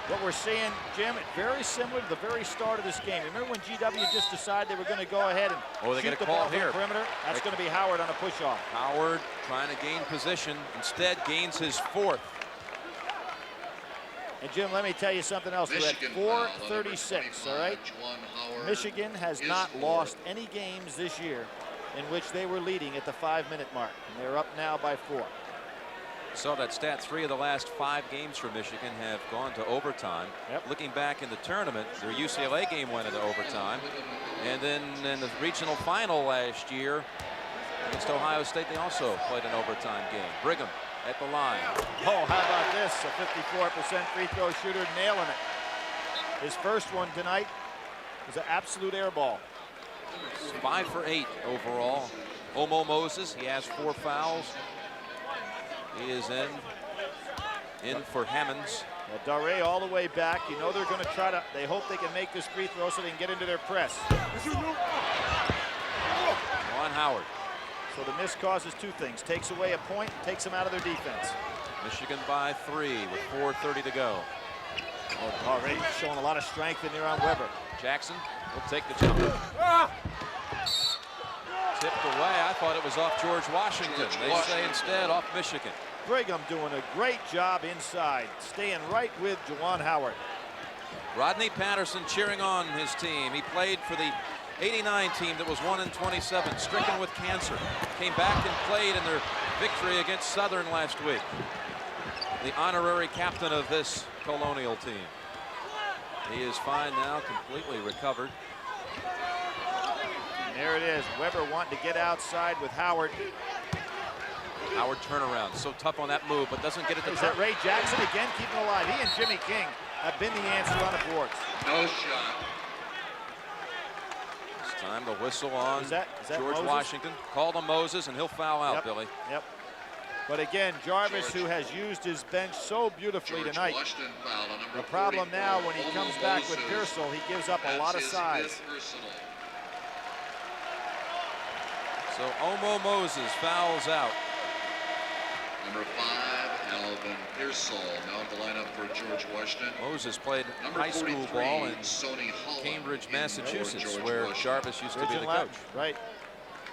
What we're seeing, Jim, very similar to the very start of this game. Remember when GW just decided they were going to go ahead and shoot the ball from the perimeter? That's going to be Howard on a push-off. Howard trying to gain position, instead gains his 4th. And Jim, let me tell you something else. We're at 4:36, all right? Michigan has not lost any games this year in which they were leading at the 5-minute mark. And they're up now by 4. Saw that stat. 3 of the last 5 games for Michigan have gone to overtime. Looking back in the tournament, their UCLA game went into overtime. And then in the regional final last year against Ohio State, they also played an overtime game. Brigham at the line. Oh, how about this? A 54% free throw shooter nailing it. His first one tonight was an absolute air ball. 5 for 8 overall. Omo Moses, he has 4 fouls. He is in for Hammonds. Daré all the way back. You know they're going to try to, they hope they can make this free throw so they can get into their press. Juwan Howard. So the miss causes 2 things. Takes away a point, takes them out of their defense. Michigan by 3 with 4:30 to go. Already showing a lot of strength in there on Weber. Jackson will take the jumper. Tipped away. I thought it was off George Washington. They say instead off Michigan. Brigham doing a great job inside, staying right with Juwan Howard. Rodney Patterson cheering on his team. He played for the '89 team that was 1-27, stricken with cancer. Came back and played in their victory against Southern last week. The honorary captain of this Colonial team. He is fine now, completely recovered. And there it is. Weber wanting to get outside with Howard. Howard turnaround, so tough on that move, but doesn't get it to Is that Ray Jackson again keeping alive? He and Jimmy King have been the answer on the boards. No shot. It's time to whistle on Is that George Moses? Washington. Called on Moses, and he'll foul out, Yep. Billy. Yep. But again, Jarvis, who has used his bench so beautifully George tonight. Washington foul on number The problem 44, now when he comes back with Moses. Pearsall, he gives up a That's lot of his size. fifth personal. So Omo Moses fouls out. Number 5, Alvin Pearsall. Now in the lineup for George Washington. Moses played Number high school 43, ball in Sonny Holland Cambridge, in Massachusetts, George where Washington. Jarvis used to be Ridge the and Latin, coach. right.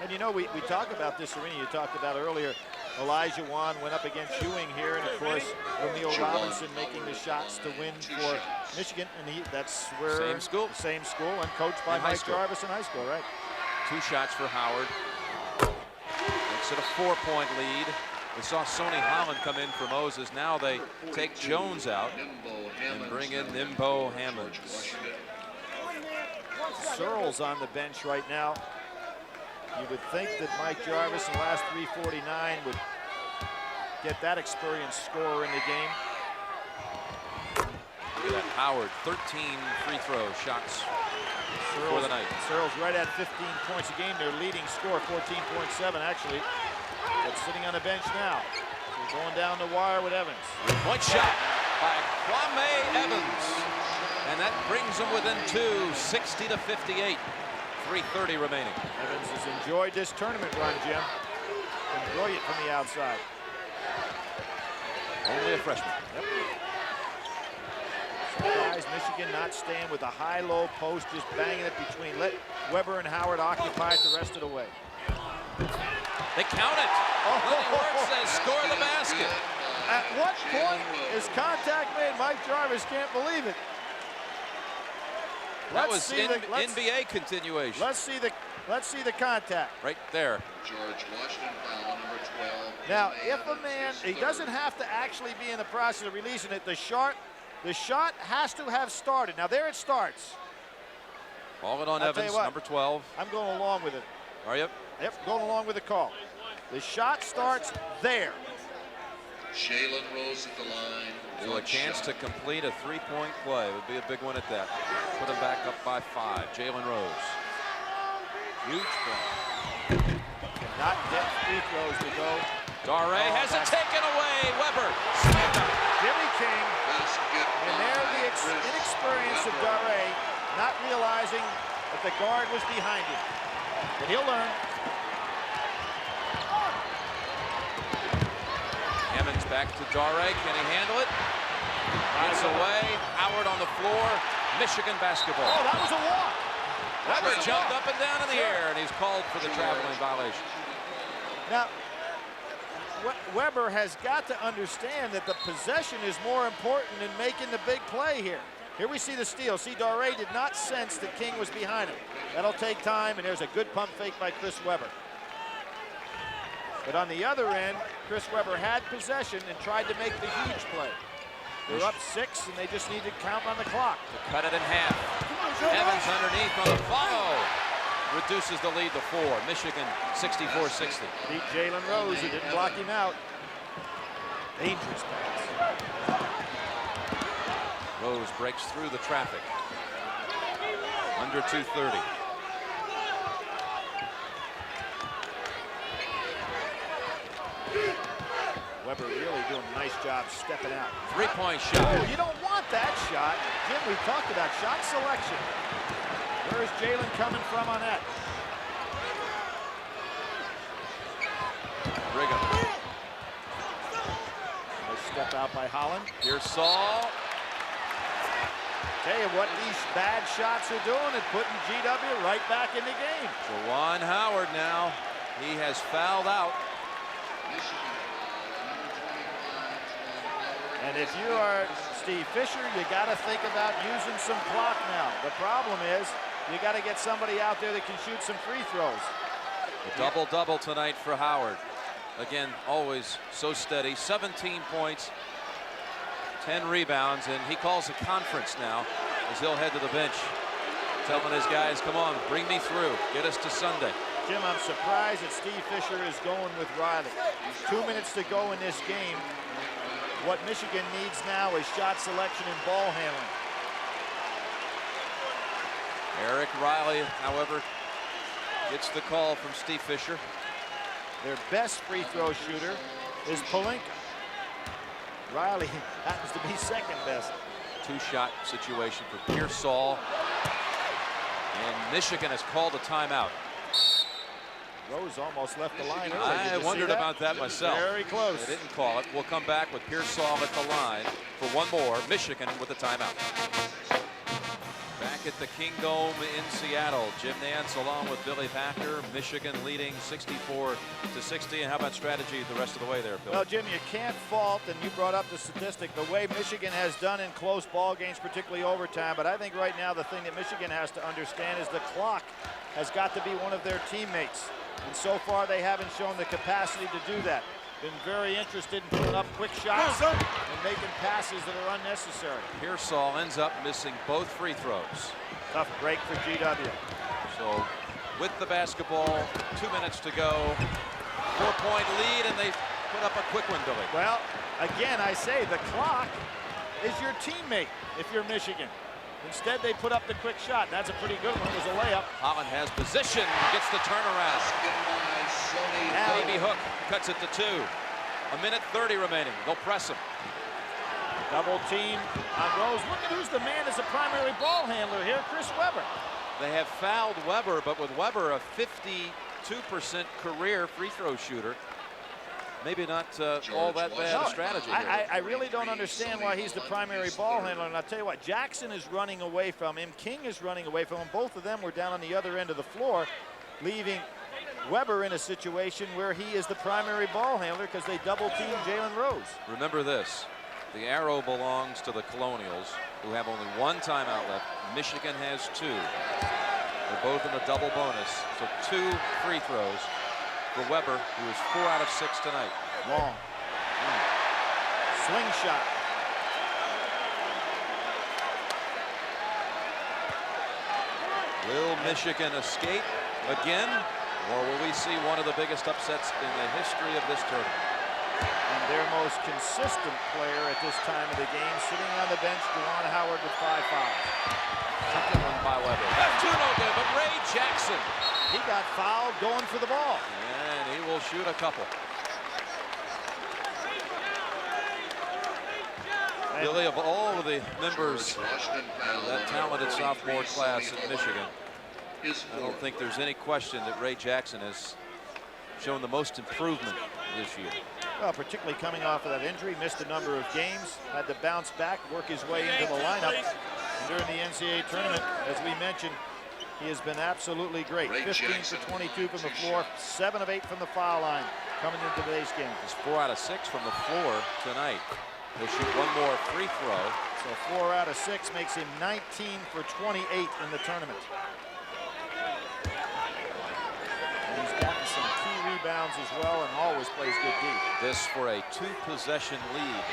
And you know, we talk about this arena you talked about earlier. Elijah Wan went up against Ewing here, and of course, Romeo Juwan Robinson making the shots to win Two for shots. Michigan, and that's where Same school. same school, and coached by In high Mike school. Jarvis in high school, right? 2 shots for Howard. Makes it a 4-point lead. We saw Sonny Holland come in for Moses. Now they take Jones out Nimbo and Hammonds bring in now Nimbo for Hammonds. George Washington. Searles on the bench right now. You would think that Mike Jarvis in the last 3:49 would get that experienced scorer in the game. Look at that, Howard, 13 free throw shots for the night. Searles right at 15 points a game. Their leading score, 14.7 actually. But sitting on the bench now. So going down the wire with Evans. Point shot by Kwame Evans. And that brings them within 2, 60-58. 3:30 remaining. Evans has enjoyed this tournament run, Jim. Been brilliant from the outside. Only a freshman. Surprise, Michigan not staying with the high-low post, just banging it between. Let Weber and Howard occupy it the rest of the way. They count it. Lenny Wirtz says score the basket. At what point is contact made? Mike Jarvis can't believe it. That was NBA continuation. Let's see the contact. Right there. George Washington foul on number 12. Now, Kwame if a Evans, man, his he third. doesn't have to actually be in the process of releasing it. The shot has to have started. Now there it starts. Ball it on I'll tell Evans, you what. number 12. I'm going along with it. Are you? Yep, going along with the call. The shot starts there. Jalen Rose at the line. So a One chance shot. to complete a 3-point play would be a big one at that. Put him back up by 5. Jalen Rose. Huge play. Not get free throws to go. Dare has it taken away. Weber. Jimmy King, Basket and there the by Chris inexperience of Weber. Dare, not realizing that the guard was behind him. But he'll learn. Hammonds back to Dare. Can he handle it? Gets away. Howard on the floor. Michigan basketball. Oh, that was a walk. Weber jumped up and down in the air, and he's called for the traveling violation. Now, Weber has got to understand that the possession is more important than making the big play here. Here we see the steal. See, Dare did not sense that King was behind him. That'll take time, and there's a good pump fake by Chris Weber. But on the other end, Chris Weber had possession and tried to make the huge play. They're up 6, and they just need to count on the clock. To cut it in half. Evans underneath on the follow. Reduces the lead to 4. Michigan 64-60. Beat Jalen Rose, who didn't block him out. Dangerous pass. Rose breaks through the traffic. Under 2:30. Weber really doing a nice job stepping out. 3-point shot. Oh, you don't want that shot. Jim, we talked about shot selection. Where is Jalen coming from on that? Brigham. Nice step out by Holland. Here's Saul. Tell you what these bad shots are doing and putting GW right back in the game. Juwan Howard now, he has fouled out. And if you are Steve Fisher, you got to think about using some clock now. The problem is you got to get somebody out there that can shoot some free throws. A double-double tonight for Howard. Again, always so steady. 17 points, 10 rebounds, and he calls a conference now as he'll head to the bench, telling his guys, come on, bring me through, get us to Sunday. Jim, I'm surprised that Steve Fisher is going with Riley. 2 minutes to go in this game. What Michigan needs now is shot selection and ball handling. Eric Riley, however, gets the call from Steve Fisher. Their best free throw shooter is Pelinka. Riley happens to be second best. Two-shot situation for Pearsall. And Michigan has called a timeout. Rose almost left the line early. I wondered about that myself. Very close. They didn't call it. We'll come back with Pearsall at the line for one more. Michigan with a timeout. Back at the Kingdome in Seattle. Jim Nance along with Billy Packer. Michigan leading 64-60. And how about strategy the rest of the way there, Bill? Well, Jim, you can't fault, and you brought up the statistic, the way Michigan has done in close ball games, particularly overtime. But I think right now the thing that Michigan has to understand is the clock has got to be one of their teammates. And so far they haven't shown the capacity to do that. Been very interested in putting up quick shots and making passes that are unnecessary. Pearsall ends up missing both free throws. Tough break for GW. So with the basketball, 2 minutes to go, 4-point lead, and they put up a quick one, Billy. Well, again, I say the clock is your teammate if you're Michigan. Instead, they put up the quick shot. That's a pretty good one. It was a layup. Holland has position, gets the turnaround. Baby Hook cuts it to 2. 1:30 remaining. They'll press him. Double team on Rose. Look at who's the man as a primary ball handler here, Chris Webber. They have fouled Webber, but with Webber a 52% career free throw shooter, maybe not all that bad a strategy here. I really don't understand why he's the primary ball handler. And I'll tell you what, Jackson is running away from him. King is running away from him. Both of them were down on the other end of the floor, leaving Webber in a situation where he is the primary ball handler because they double team Jalen Rose. Remember this, the arrow belongs to the Colonials, who have only 1 timeout left. Michigan has 2. They're both in the double bonus, so 2 free throws for Webber, who is 4 out of 6 tonight. Long. Slingshot. Will Michigan escape again, or will we see one of the biggest upsets in the history of this tournament? And their most consistent player at this time of the game, sitting on the bench, Juwan Howard with 5 fouls. Second one by Webber. That's 2 no good, but Ray Jackson. He got fouled going for the ball. And he will shoot a couple. Billy, of all of the members of that talented sophomore class at Michigan, I don't think there's any question that Ray Jackson has shown the most improvement this year. Well, particularly coming off of that injury, missed a number of games, had to bounce back, work his way into the lineup. And during the NCAA tournament, as we mentioned, he has been absolutely great. 15 for 22 from the floor, 7 of 8 from the foul line coming into today's game. He's 4 out of 6 from the floor tonight. He'll shoot 1 more free throw. So 4 out of 6 makes him 19 for 28 in the tournament. And he's gotten some key rebounds as well and always plays good deep. This for a 2-possession lead.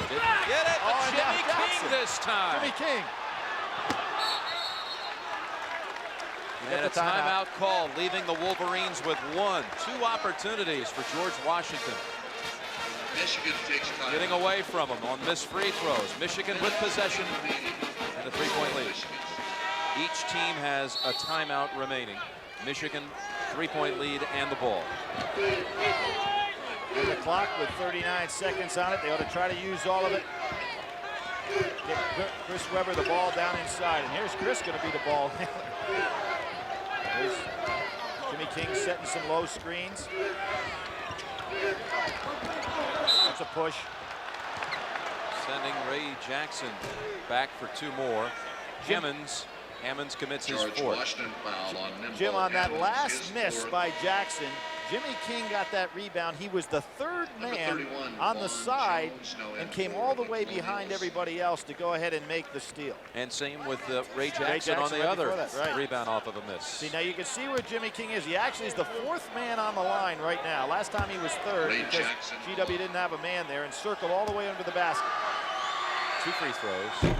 Didn't get it, but Jimmy King this time. Jimmy King. And a timeout call, leaving the Wolverines with 1. 2 opportunities for George Washington. Michigan takes time. Getting away from him on missed free throws. Michigan with possession and a 3-point lead. Each team has a timeout remaining. Michigan, 3-point lead and the ball. And the clock with 39 seconds on it. They ought to try to use all of it. Get Chris Webber the ball down inside. And here's Chris going to be the ball handler. There's Jimmy King setting some low screens. That's a push. sending Ray Jackson back for 2 more. Hammonds commits his George 4th. Washington foul on Nimble Jim, on that Hammonds, last his miss 4th. by Jackson, Jimmy King got that rebound. He was the 3rd Number man 31, on the Vaughn side Jones, now in and came for all the the way Colonials. behind everybody else to go ahead and make the steal. And same with Ray Jackson on Jackson the right other before that, right. rebound off of a miss. See, now you can see where Jimmy King is. He actually is the 4th man on the line right now. Last time he was 3rd Ray because Jackson. GW didn't have a man there, and circled all the way under the basket. 2 free throws.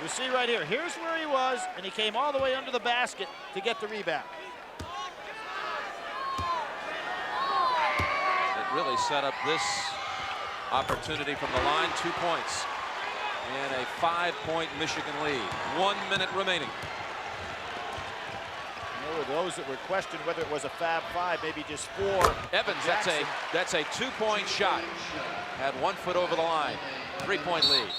You see right here, here's where he was, and he came all the way under the basket to get the rebound. It really set up this opportunity from the line. 2 points and a 5-point Michigan lead. 1 minute remaining. There were those that were questioned whether it was a Fab 5, maybe just 4. Evans, that's a 2-point shot. Had 1 foot over the line. 3-point lead.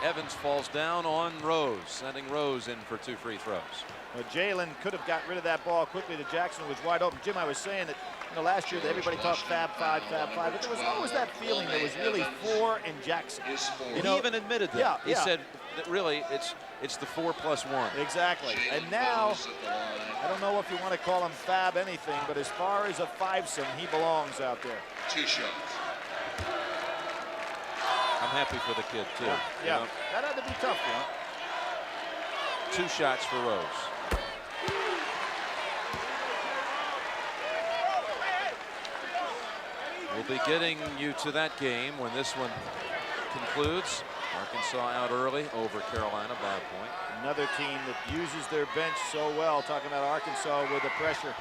Evans falls down on Rose, sending Rose in for 2 free throws. Well, Jalen could have got rid of that ball quickly. The Jackson was wide open. Jim, I was saying that last year that everybody thought Fab 5, but there was always that feeling there was really 4 in Jackson. He even admitted that. Yeah, he said that really it's the 4+1. Exactly. And now, I don't know if you want to call him Fab anything, but as far as a 5-some, he belongs out there. 2 shots. I'm happy for the kid too. Yeah. That had to be tough, 2 shots for Rose. We'll be getting you to that game when this one concludes. Arkansas out early over Carolina, bad point. Another team that uses their bench so well. Talking about Arkansas with the pressure.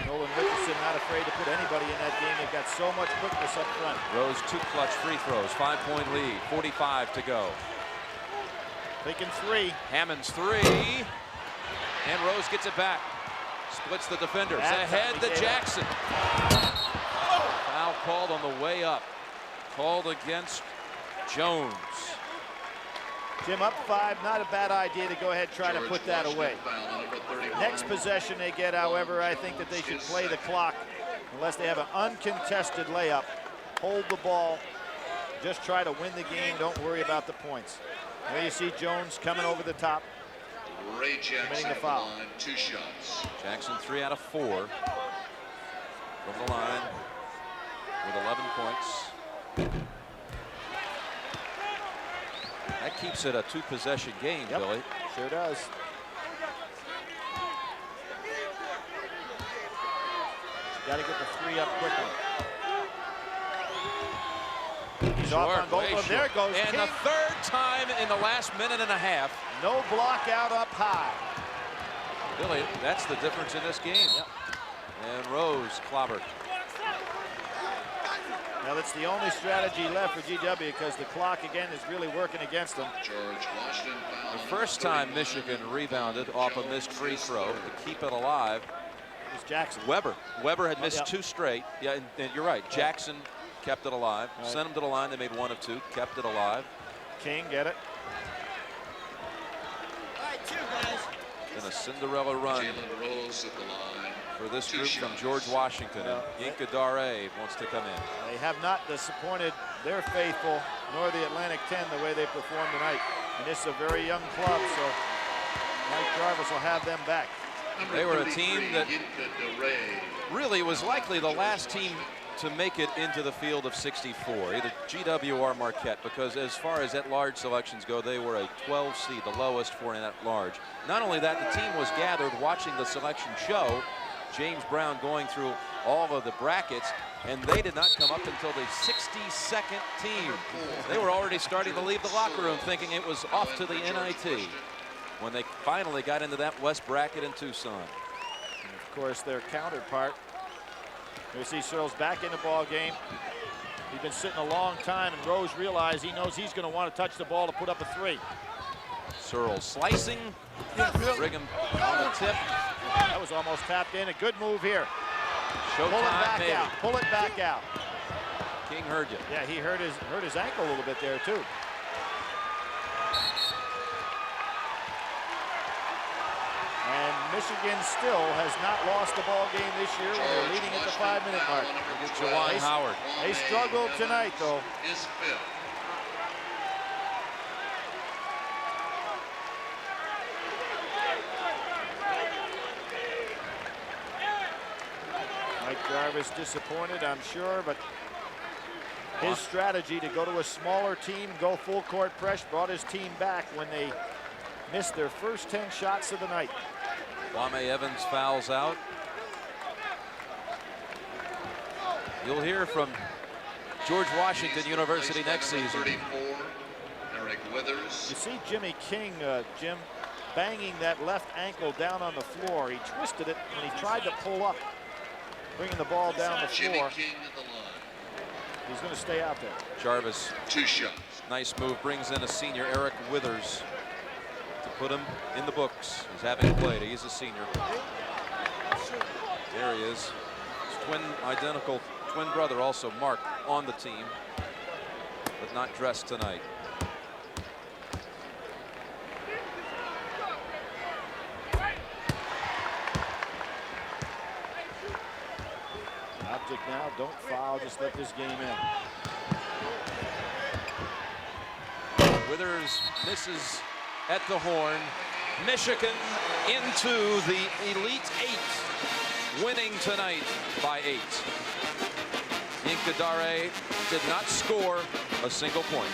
Nolan Richardson not afraid to put anybody in that game. They've got so much quickness up front. Rose 2 clutch free throws, 5-point lead, 45 to go. Taking 3. Hammonds 3, and Rose gets it back. Splits the defenders. Ahead to Jackson. Foul called on the way up. Called against Jones. Jim, up 5, not a bad idea to go ahead and try to put that away. Next possession they get, however, I think that they should play the clock unless they have an uncontested layup. Hold the ball. Just try to win the game. Don't worry about the points. There you see Jones coming over the top. Ray Jackson the foul. line, 2 shots. Jackson 3 out of 4 from the line with 11 points. That keeps it a 2-possession game, Billy. Sure does. Got to get the 3 up quickly. He's off on both of them. There it goes. And King. the 3rd time in the last minute and a half. No block out up high. Billy, that's the difference in this game. And Rose clobbered. Now that's the only strategy left for GW because the clock again is really working against them. George Washington foul. The first time Michigan rebounded off a missed free throw to keep it alive. It was Jackson. Weber had missed 2 straight. Yeah, and you're right. Jackson kept it alive. Right. Sent him to the line. They made 1 of 2. Kept it alive. King, get it. All right, 2 guys. Then a Cinderella run Jalen Rose at the line. for this 2 group from shots. George Washington. And Yinka Dare wants to come in. They have not disappointed their faithful nor the Atlantic 10 the way they performed tonight. And this is a very young club, so Mike Jarvis will have them back. Number They were a 33, team that Yinka Dare. really was likely the last team to make it into the field of 64, either GW or Marquette, because as far as at-large selections go, they were a 12 seed, the lowest for an at-large. Not only that, the team was gathered watching the selection show, James Brown going through all of the brackets, and they did not come up until the 62nd team. They were already starting to leave the locker room thinking it was off to the NIT when they finally got into that West bracket in Tucson. And of course, their counterpart. You see Searles back in the ball game. He's been sitting a long time, and Rose realized he knows he's going to want to touch the ball to put up a 3. Searles slicing, Brigham on the tip. That was almost tapped in. A good move here. Pull it Showtime, back maybe. out. Pull it back out. King heard you. Yeah, he hurt his ankle a little bit there too. And Michigan still has not lost a ball game this year when they're leading at the 5-minute mark. Look at Juwan Howard. They struggled tonight, though. Is fifth. Mike Jarvis disappointed, I'm sure, but his strategy to go to a smaller team, go full court press, brought his team back when they missed their first 10 shots of the night. Kwame Evans fouls out. You'll hear from George Washington University next season. 34, Eric Withers. You see Jimmy King, Jim, banging that left ankle down on the floor. He twisted it when he tried to pull up, bringing the ball down the Jimmy floor. King at the line. He's going to stay out there. Jarvis, 2 shots. nice move, brings in a senior, Eric Withers, to put him in the books. He's having played. He's a senior. There he is. His identical twin brother, also Mark, on the team, but not dressed tonight. Object now, don't foul, just let this game end. Withers misses at the horn. Michigan into the Elite Eight, winning tonight by 8. Inkadare did not score a single point.